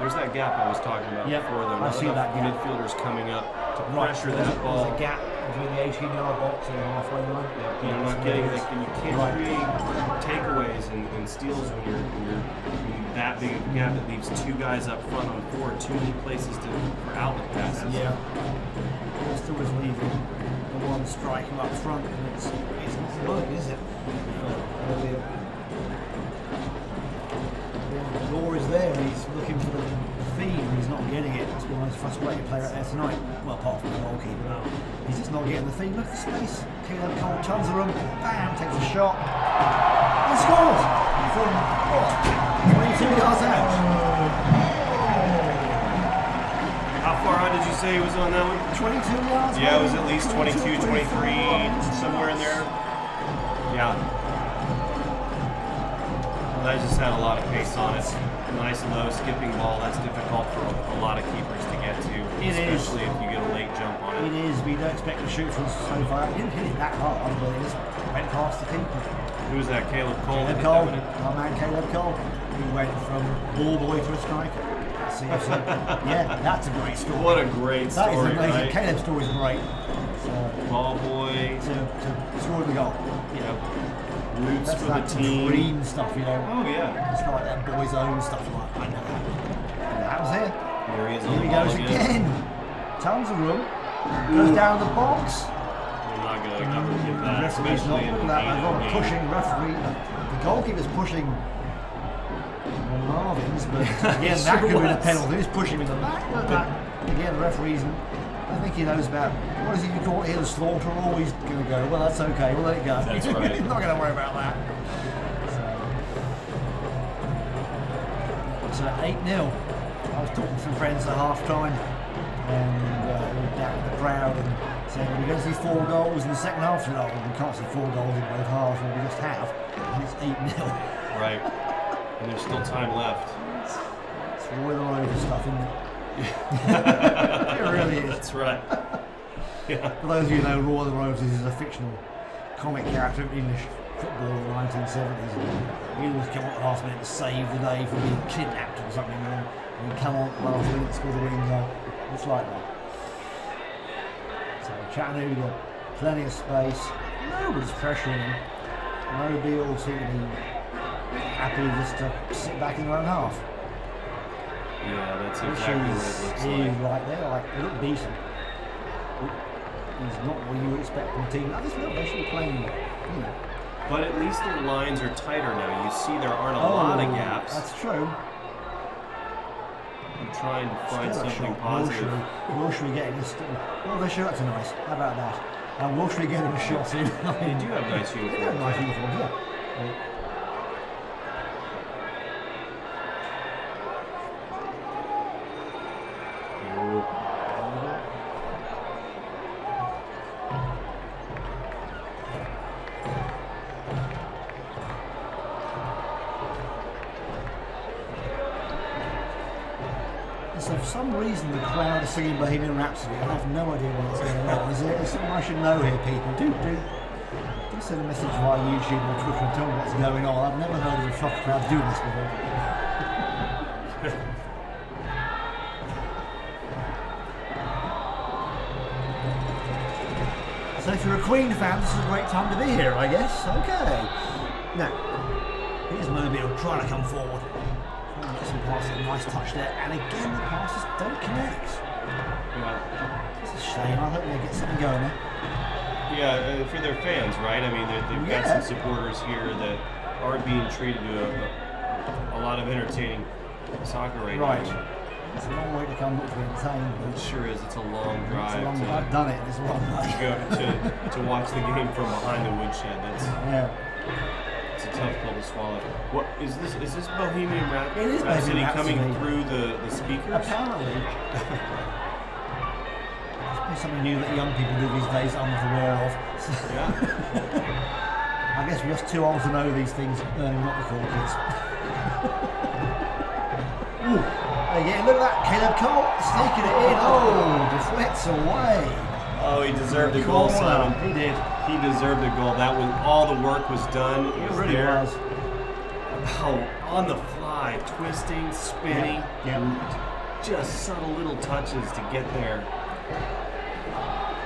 There's that gap I was talking about before, though. I see that gap. Midfielders coming up to pressure that ball. There's a gap between the 18-yard box and the halfway line. You're not getting like, and you can't create takeaways in steals when you're that big of a gap that leaves two guys up front on forward, too many places for outlet passes. Yeah. It's always leaving the one striking up front, and it's not working, is it? The law is there, and he's looking for the feed, and he's not getting it. That's been the most frustrating player out there tonight. Well, apart from the goalkeeper. No. He's just not getting the feed. Look at the space. Caleb Cole, tons of room. Bam, takes a shot. And scores! From, 22 yards out. How far out did you say he was on that one? 22 yards. Yeah, it was at least 22, 23, somewhere in there. Yeah. Well, that just had a lot of pace on it. Nice low skipping ball. That's difficult for a lot of keepers to get to, especially if you get a late jump on it. It is. We don't expect to shoot from so far. He didn't hit it that hard, but it just went past the keeper. Who was that? Caleb Cole. Caleb Cole. Our man Caleb Cole. He went from ball boy to a striker. Yeah, that's a great story. What a great story, That is amazing. right? Caleb's story is great. So, ball boy to score the goal. Yep. Roots That's for the that team. dream stuff, you know. Oh yeah. It's like that boys' own stuff. Like, I know that was it. Here he is on Here the he ball goes again. Tons of room. Goes down the box. We're not going to ever give The that, referee's not especially in looking the at that. They've got game. pushing referee. The goalkeeper's pushing Marvin's, but again, that could be the penalty. He's pushing him in the back. But that, again, the referee's, I think he knows about, what is it you call it here, the slaughter, or he's going to go, well, that's okay, we'll let it go. That's right. He's not going to worry about that. So 8-0. I was talking to some friends at half time, and we were down in the crowd and saying, we're going to see 4 goals in the second half. So, oh, we can't see 4 goals in both halves, well, we just have, and it's 8-0. Right. And there's still time left. It's Roy the Rover stuff, isn't it? It really is. That's right. Yeah. For those of you who know, Roy the Rovers is a fictional comic character of English football in the 1970s. He always come on at the last minute to save the day from being kidnapped or something. And he'd come on at the last minute to score the winning goal. It's like that. So Chattanooga, plenty of space. Nobody's pressuring him. Mobile seem to be happy just to sit back in their own half. Yeah, that's exactly what it looks like. He's right there, like, they look decent. He's not what you would expect from a team. I just feel they should be playing, you know. But at least their lines are tighter now. You see there aren't a lot of gaps. That's true. I'm trying to find something positive. Wilshire getting this. Well, their shirts are nice. How about that? And Wilshire getting a shot in. They do have nice uniforms. They have nice uniforms, yeah. So for some reason the crowd is singing Bohemian Rhapsody. I have no idea what's going on. Is there something I should know here, people? Do send a message via YouTube or Twitter and tell me what's going on. I've never heard of a soccer crowd doing this before. So if you're a Queen fan, this is a great time to be here, I guess. Okay. Now, here's Mobile trying to come forward. Get some passes, a nice touch there, and again the passes don't connect. Yeah. It's a shame. I hope they get something going there. Yeah, for their fans, right? I mean, they've got some supporters here that aren't being treated to a lot of entertaining soccer right now. Right. It's a long way to come to be entertained. It sure is. It's a long drive. I've done it. It's a long way. To watch the game from behind the woodshed. It's a tough pill to swallow. What is this? Is this Bohemian Rhapsody? It is Bohemian Rhapsody coming through the speakers? Apparently. It's something new that young people do these days that I'm not aware of. Yeah. I guess we're just too old to know these things, not the cool kids. Ooh. Again, look at that, Caleb Cole sneaking it in. Oh, deflects away. Oh, he deserved a goal, Simon. He did. He deserved a goal. That was all the work was done. It was really there. was. Oh, on the fly, twisting, spinning, just subtle little touches to get there.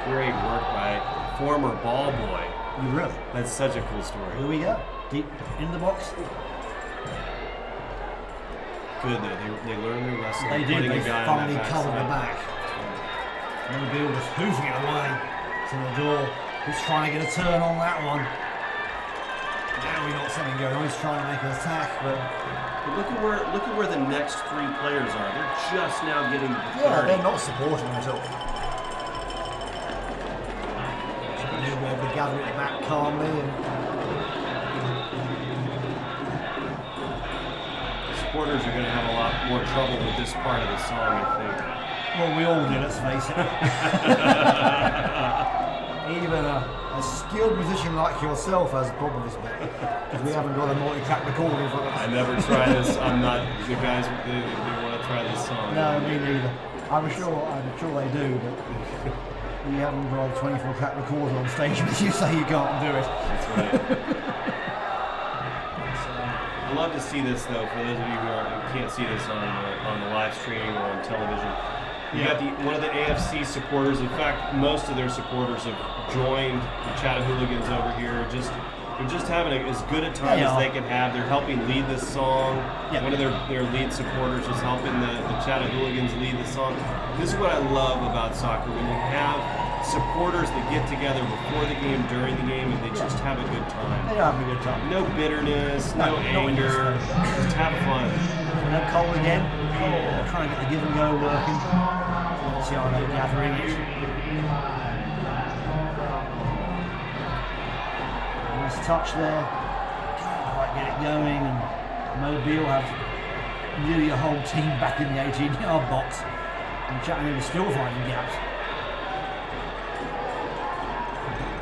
Great work by former ball boy. You really? That's such a cool story. Here we go. Deep in the box. Good though. They learned their lesson. They did. Putting They a guy on finally that covered the backside. back. Mobile was hoofing it away to the door. He's trying to get a turn on that one. Now we got something going on. He's trying to make an attack, but But look at where the next three players are. They're just now getting to the 30. they're not supporting him at all. Chattanooga will gather it back calmly and Supporters are going to have a lot more trouble with this part of the song, I think. well, we all do, let's face it. Even a skilled musician like yourself has a problem with this bit because we haven't got a multi-track recorder in front of us. I never try this. I'm not the guys. They want to try this song. No, me neither. I'm sure they do, but we haven't got a 24-track recorder on stage because you say you can't do it. That's right. I love to see this though. For those of you who can't see this on the live stream or on television, you got one of the AFC supporters. In fact, most of their supporters have joined the Chattanooga over here. They're just having as good a time as they can have. They're helping lead this song. Yeah. One of their lead supporters is helping the Chattanooga lead the song. This is what I love about soccer, when you have supporters that get together before the game, during the game, and they just have a good time. They're having a good time. No bitterness, no not in this anger, case. just have fun. And then Cole again, trying to get the give and go working. Feliciano gathering it. Nice touch there. Can't quite get it going, and Mobile have nearly a whole team back in the 18-yard box, and Chattanooga still finding gaps.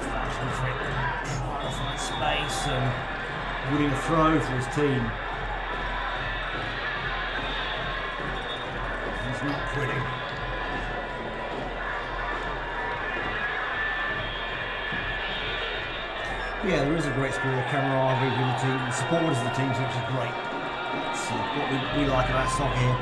Fighting for it, trying to find space and winning a throw for his team. He's not quitting. Yeah, there is a great spirit of camaraderie within the team, the supporters of the team, which is great. That's what we like about soccer here.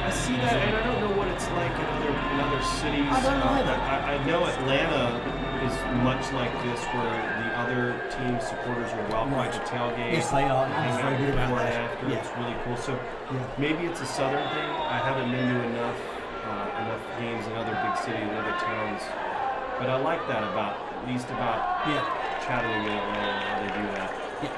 I see that, and I don't know what it's like in other cities. I don't know either. I know Atlanta is much like this, where the other team supporters are welcome to tailgate. Yes, they are. Hang It's out very good about before and that. after. Yeah. It's really cool. So Yeah. maybe it's a southern thing. I haven't been to enough games in other big cities and other towns, but I like that about Chattanooga and Atlanta, how they do that. Yeah.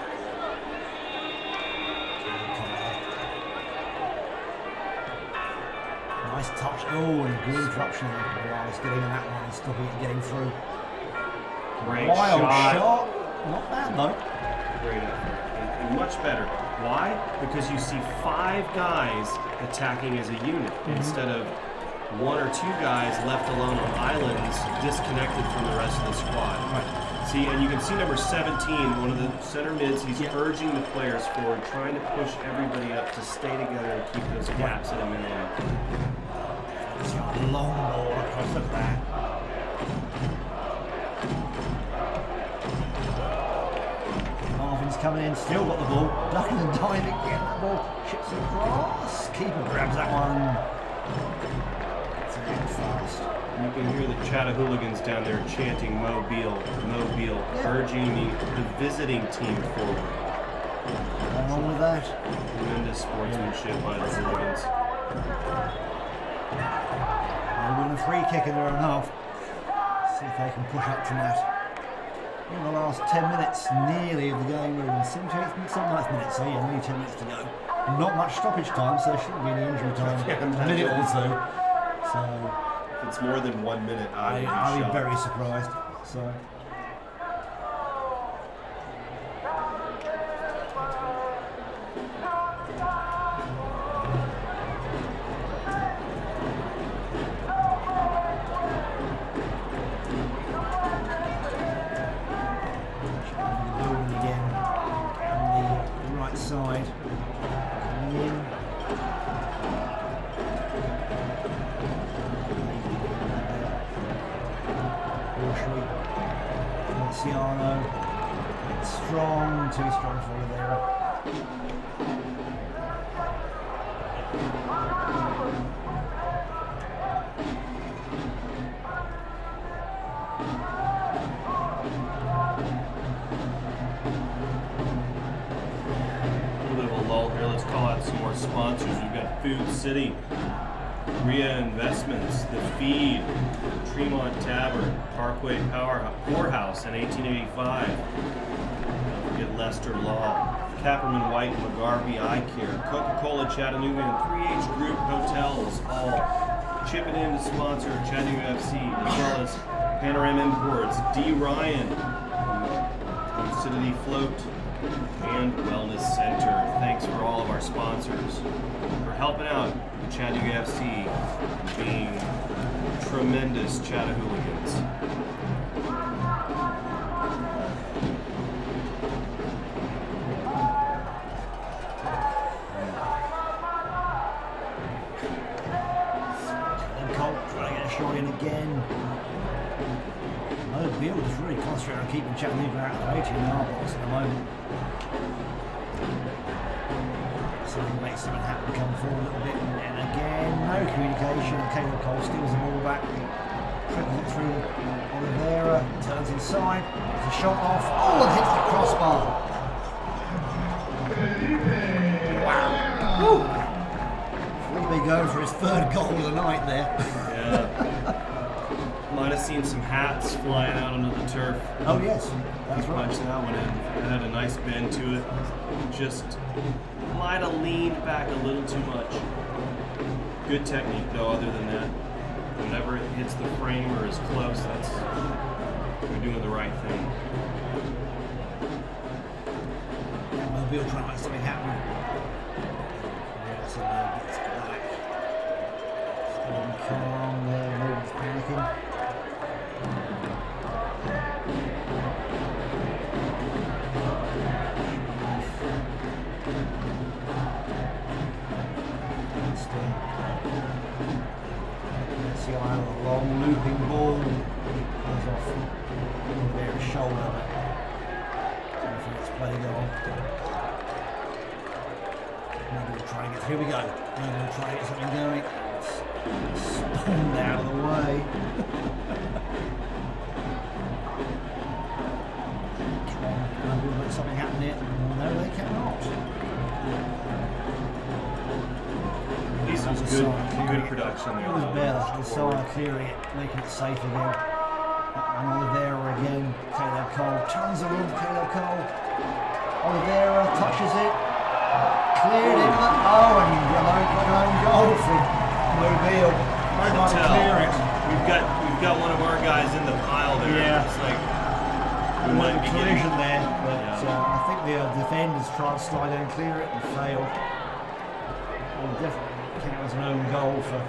Nice touch. Oh, and a good interruption there. Morales getting in that one and stopping it getting through. Great Wild shot. shot. Not bad though. Great effort. And much better. Why? Because you see 5 guys attacking as a unit instead of 1 or 2 guys left alone on islands, disconnected from the rest of the squad. Right. See, and you can see number 17, one of the center mids, he's urging the players forward, trying to push everybody up to stay together and keep those gaps at a minimum. It's got a long ball across the back. Marvin's coming in, still got the ball, ducking and diving, getting that ball, chips it across, keeper grabs that one. It's very fast. You can hear the Chattanooga down there chanting Mobile, Mobile, urging the visiting team forward. Nothing wrong with that. Tremendous sportsmanship by the Hooligans. They'll win a free kick in their own half. See if they can push up to that. In the last 10 minutes, nearly of the game, we're in the 78th minute, so yeah, only 10 minutes to go. Not much stoppage time, so there shouldn't be any injury time. A minute or two. So If it's more than 1 minute, I'll be very surprised. So. Building again down the right side. Coming in. Feliciano, strong, too strong for Oliveira. let's call out some more sponsors. We've got Food City, Ria Investments, The Feed, Tremont Tavern, Parkway Poorhouse in 1885. Don't forget Lester Law, Capperman White and McGarvey Eye Care, Coca-Cola Chattanooga, and 3H Group Hotels, all chipping in to sponsor Chattanooga FC, as well as Panorama Imports, D. Ryan, Lucidity Float, and Wellness Center. Thanks for all of our sponsors for helping out the Chattanooga FC and being tremendous Chattahooligans. Again. Mobile is really concentrating on keeping Chattanooga out of the 18 yard box at the moment. So he makes something happen, come forward a little bit, and again, no communication. Caleb Cole steals the ball back, trickles it through Oliveira, turns inside, gets a shot off, and hits the crossbar. Wow. Woo. Felipe going for his third goal of the night there. Yeah. Might have seen some hats flying out onto the turf. Oh yes, that's right. Punched that one in. It had a nice bend to it. Just might have leaned back a little too much. Good technique though, other than that. Whenever it hits the frame or is close, that's you're doing the right thing. Mobile trying to make something happen. Yeah, so gets it back. Still calm there, Mobile's panicking. See a long looping ball goes off Oliveira's shoulder, but I think it's played on. Maybe we'll try and get, here we go. Maybe we'll try and get something going. It's spawned out of the way. Come on, maybe we'll make something happen here. No, they cannot. This was good production there. It was better. The side clearing it, making it safe again. And Oliveira again. Caleb Cole. Tons of room for Caleb Cole. Oliveira touches it. Cleared it. Oh, and an own goal from Mobile. Trying to clear it. We've got one of our guys in the pile there. Yeah. It's like we There was might a be collision getting there, but Yeah. I think the defenders tried to slide in and clear it and failed. Well, definitely count as an own goal for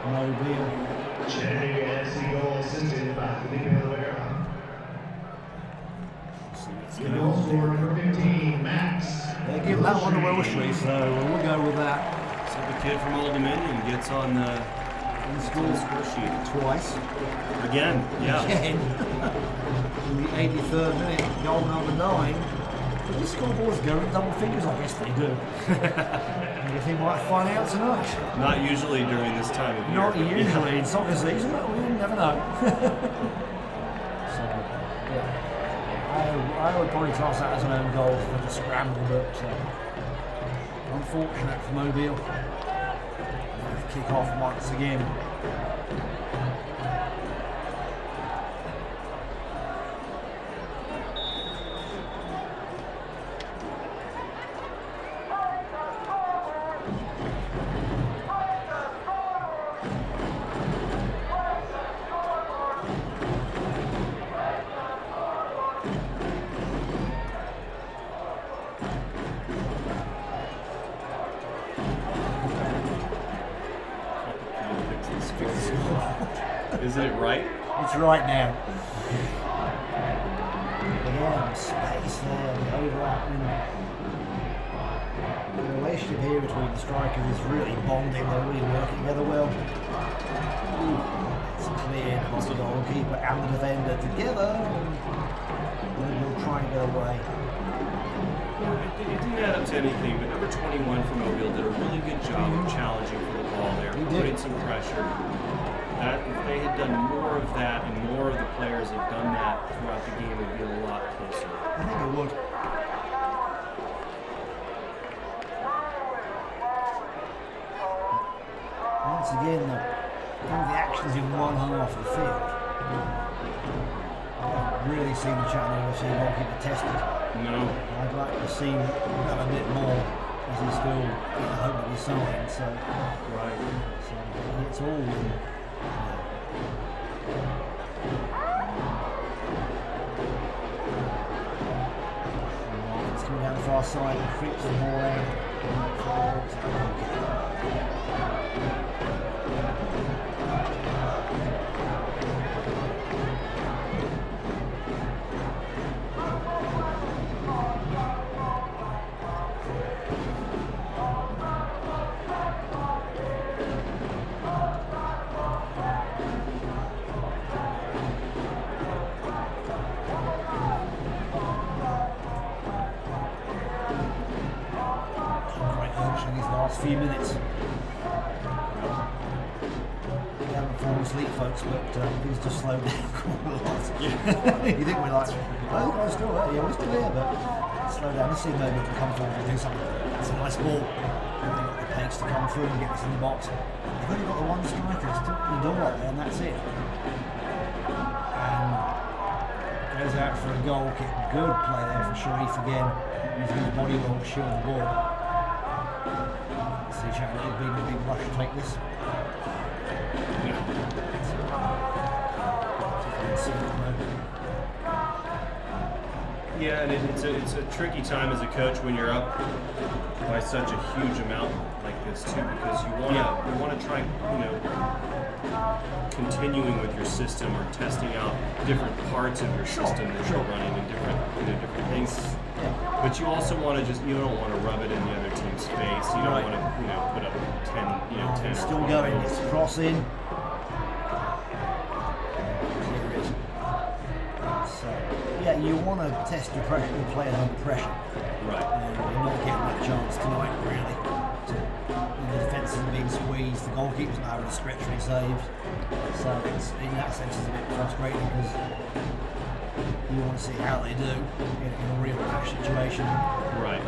Mobile. Chattanooga FC goal assisted by Felipe Oliveira. The goal scorer number 15, Max. They give that one to Wellesley, so we'll go with that. So the kid from Old Dominion gets on the Score sheet twice. again. Yeah. Again. In the 83rd minute, goal number 9. These scoreboards go in double figures, I guess they do. And you think we might find out tonight. Not usually during this time of year. Not but usually in soccer season, but we never know. So, yeah. I would probably class that as an own goal for the scramble, but unfortunate for Mobile. Kick off once again. Isn't it right? It's right now. Again, space there, the overlapping. The relationship here between the strikers is really bonding, they're really working together well. It's clear across the goalkeeper and the defender together. And we'll try and get away. It didn't add up to anything, but number 21 from Mobile did a really good job of challenging for the ball there, putting some pressure. That, if they had done more of that and more of the players had done that throughout the game, it would be a lot closer. I think it would. again, all the action's in one half of the field. I've really seen the Chattanooga FC goalkeeper tested. No. I'd like to see that a bit more as he's still hopefully signed. So, Right. so it's all in. It's coming down the far side and creeps the ball out. Few minutes. We haven't fallen asleep, folks, but things just slowed down quite a lot. Yeah. You think we're like, oh, the guy's still there, yeah, we're still here, but slow down. Let's see if maybe we can come forward and do something. It's a nice ball. They've got the pace to come through and get us in the box. They've only got the one striker, it's still the door up there, and that's it. And goes out for a goal kick. Good play there for Sharif again. Using his body well to shield the ball. See Chattanooga being a big rush to take this. Yeah, and it's a tricky time as a coach when you're up by such a huge amount like this too, because you want to try, continuing with your system or testing out different parts of your system that you're running and different things. But you also want to you don't want to rub it in the other team's face. You don't want to, put up 10, 10 still going, it's crossing. So, yeah, you want to test your pressure, your players under pressure. Right. And we're not getting that chance tonight, really. The defence is being squeezed, the goalkeeper's not having a stretch when he saves. So it's, in that sense, it's a bit frustrating because you want to see how they do in a real match situation. Right.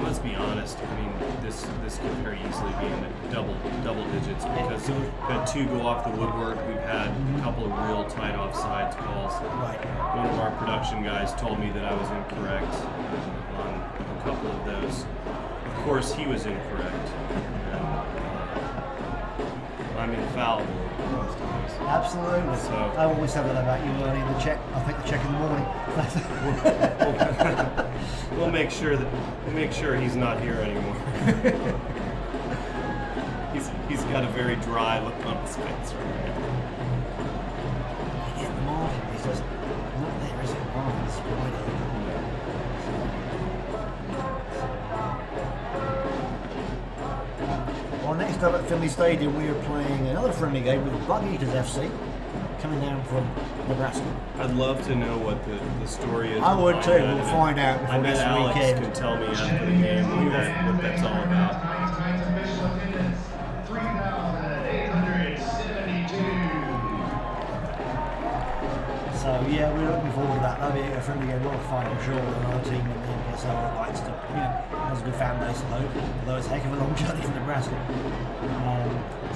Let's be honest. I mean, this could very easily be in the double digits because we've had two go off the woodwork. We've had a couple of real tight offsides calls. Right. One of our production guys told me that I was incorrect on a couple of those. Of course, he was incorrect. I'm infallible most times. Absolutely. So, I always say that about you early in the check. I think the check in the morning. we'll make sure he's not here anymore. he's got a very dry look on his face right now. Yeah, the market is just not there, is it? The market's wide open. Well, next up at Finley Stadium, we are playing another friendly game with Bug Eaters FC, coming down from Nebraska. I'd love to know what the story is. I would too. We'll find out I before bet this Alex weekend. can tell me after the game what that's all about. Tonight's official attendance, 3,872. So yeah, we're looking forward to that. That'll be a friendly game, a lot of fun, I'm sure, with another team in the NPSL that likes to, has a good fan base, although it's a heck of a long journey from Nebraska.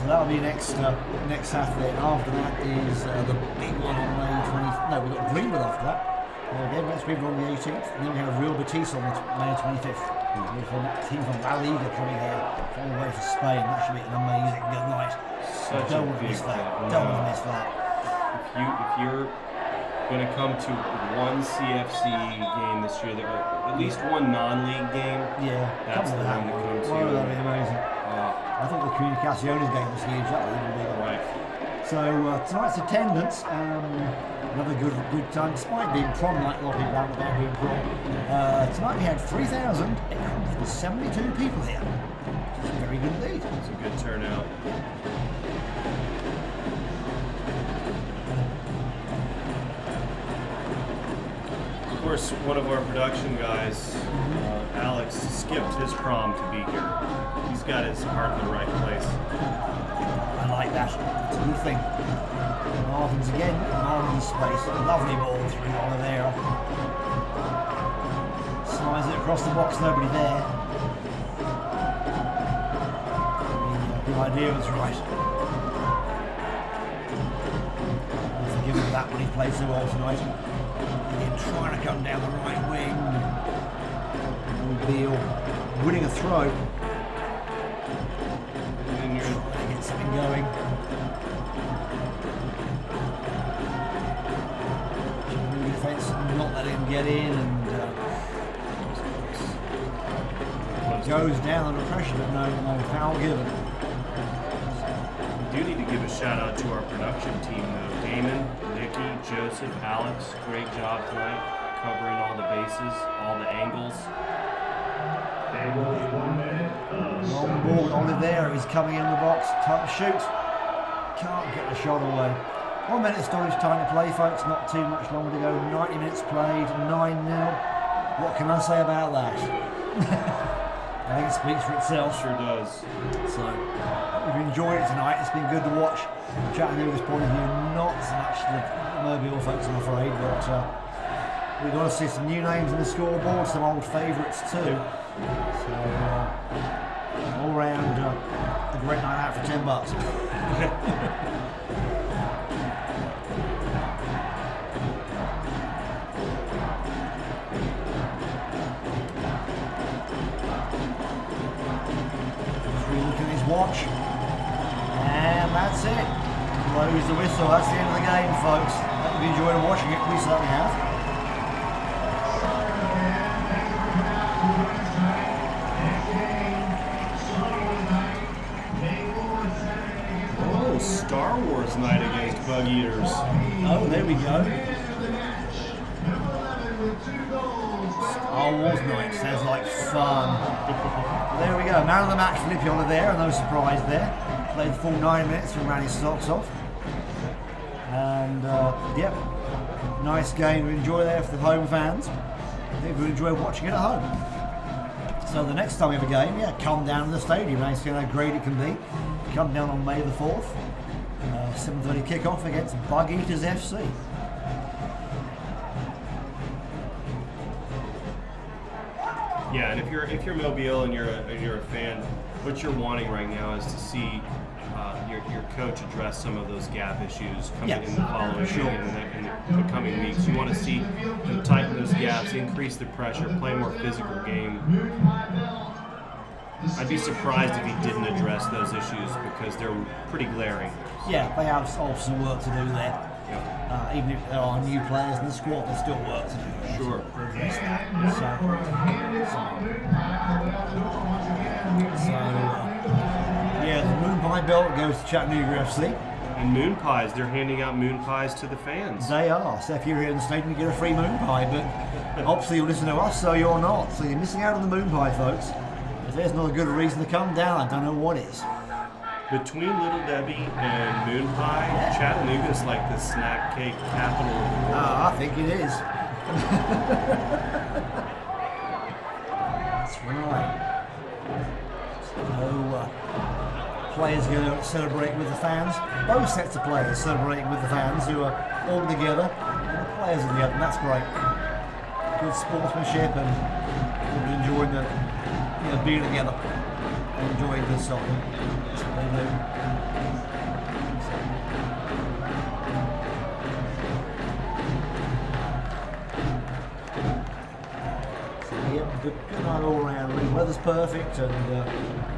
So that'll be next Saturday, and after that is the big one on May 20th. No, we've got Greenwood after that. Again, next Greenwood on the 18th, and then we have Real Betis on May 25th. With a team from La Liga coming here all the way from Spain. That should be an amazing good night. Don't want to miss that. Don't want to miss that. If you're going to come to one CFC game this year, there are at least one non-league game. Yeah, that's the one to come to. Wow, that'd be amazing. I thought the Comunicaciones game was huge. That was even bigger. Right. So tonight's attendance, another good time, despite being prom night. A lot of people out about doing prom. Tonight we had 3,872 people here. Which is very good indeed. It's a good turnout. Of course, one of our production guys, Alex, skipped his prom to be here. He's got his heart in the right place. I like that. It's a good thing. Marvin's again, Marvin's space. Lovely ball through Oliveira. Flies it across the box, nobody there. The idea was right. I'll forgive him that when he played so well tonight. Again, trying to come down the right wing. Beale winning a throw. Trying to get something going. Defense not letting him get in, and goes down under pressure, but no foul given. We do need to give a shout out to our production team though. Damon, Nikki, Joseph, Alex, great job tonight, covering all the bases, all the angles. Long ball, Oliveira is coming in the box, time to shoot. Can't get the shot away. 1 minute storage time to play, folks, not too much longer to go. 90 minutes played, 9-0. What can I say about that? I think it speaks for itself. Sure does. So, we've enjoyed it tonight. It's been good to watch. Chattanooga's point of view, not so much the Mobile folks, I'm afraid, but we've got to see some new names in the scoreboard, some old favourites too. So, all round, a great night out for $10. Watch, and that's it. Close the whistle. That's the end of the game, folks. Hope you enjoyed watching it. We certainly have. Oh, Star Wars night against Bug Eaters. Oh, there we go. Star Wars night sounds like fun. There we go, man of the match, Finley Oliveira, no surprise there. Played the full 9 minutes and ran his socks off. And yep, nice game to enjoy there for the home fans. I think we'll enjoy watching it at home. So the next time we have a game, come down to the stadium and see how great it can be. Come down on May the 4th, 7:30 kickoff against Bug Eaters FC. Yeah, and if you're Mobile and you're a fan, what you're wanting right now is to see your coach address some of those gap issues coming in the following week and in the coming weeks. You want to see them tighten those gaps, increase the pressure, play a more physical game. I'd be surprised if he didn't address those issues because they're pretty glaring. Yeah, they have some work to do there. Even if there are new players in the squad, there's still work to do. Sure. The Moon Pie belt goes to Chattanooga FC. And moon pies, they're handing out moon pies to the fans. They are. So if you're here in the stadium, you get a free moon pie. But obviously you listen to us, so you're not. So you're missing out on the moon pie, folks. If there's not a good reason to come down, I don't know what is. Between Little Debbie and Moon Pie, Chattanooga's like the snack cake capital of the world. I think it is. That's right. So, players going to celebrate with the fans. Both sets of players celebrating with the fans who are all together, and the players are together, and that's great. Good sportsmanship and enjoying the, being together and enjoying good soccer. That's what they do. So, good night all round. The weather's perfect and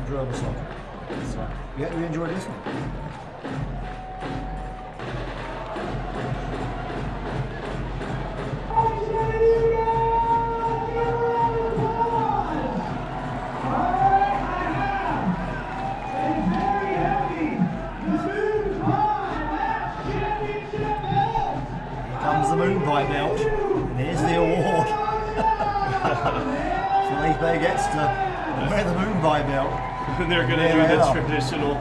enjoyable soccer. So, we enjoyed listening. Moon Pie belt, and here's the award. Felipe gets to wear the Moon Pie belt. They're going to do the traditional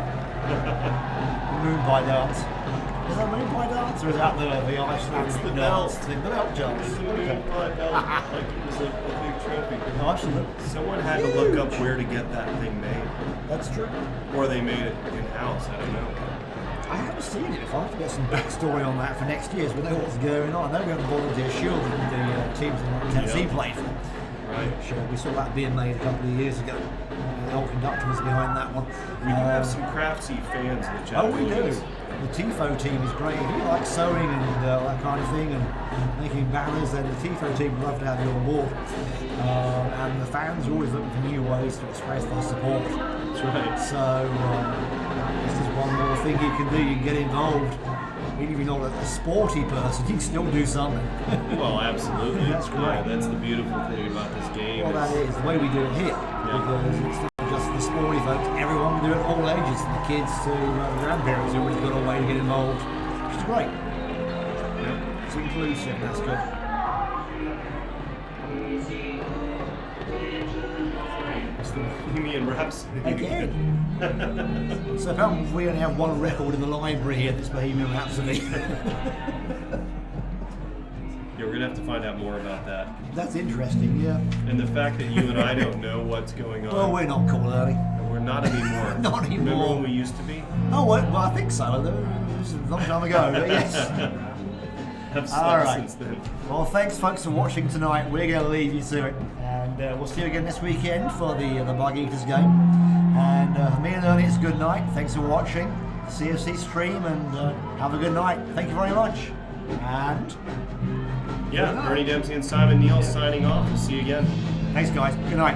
Moon Pie dance. Is that Moon Pie dance, or is that the Icelandic dance? The belt jump. It's the Moon Pie belt, like it was a big trophy. Oh, absolutely. Someone had to look up where to get that thing made. That's true. Or they made it in-house, I don't know. I haven't seen it. If I have to get some backstory on that for next year, so we know what's going on. I know we have the Volunteer Shield that the teams in Tennessee play for. Right. Which, we saw that being made a couple of years ago. The old conductor was behind that one. We do have some craftsy fans in the chat. Oh, we do. The TIFO team is great. If you like sewing and that kind of thing and making banners, then the TIFO team would love to have you on board. And the fans are always looking for new ways to express their support. That's right. So this is one more thing you can do. You can get involved. Even if you're not a sporty person, you can still do something. Well, absolutely. That's great. Yeah, that's the beautiful thing about this game. Well, that is the way we do it here. Because it's not just the sporty folks. Everyone can do it all ages, from the kids to the grandparents. Everybody's got a way to get involved, which is great. Yeah. It's inclusive. That's good. Bohemian Rhapsody. Again. So apparently we only have one record in the library here that's Bohemian Rhapsody. Yeah, we're gonna have to find out more about that. That's interesting, yeah. And the fact that you and I don't know what's going on. Well, we're not cool, early. And we're not anymore. Not anymore. Remember when we used to be? Oh, well, I think so. It was a long time ago, but yes. Have All slept right. since then. Well, thanks, folks, for watching tonight. We're going to leave you to it. And we'll see you again this weekend for the Bug Eaters game. And for me and Ernie, it's good night. Thanks for watching the CFC stream, and have a good night. Thank you very much. And Yeah, Ernie Dempsey and Simon Neal signing off. We'll see you again. thanks, guys. Good night.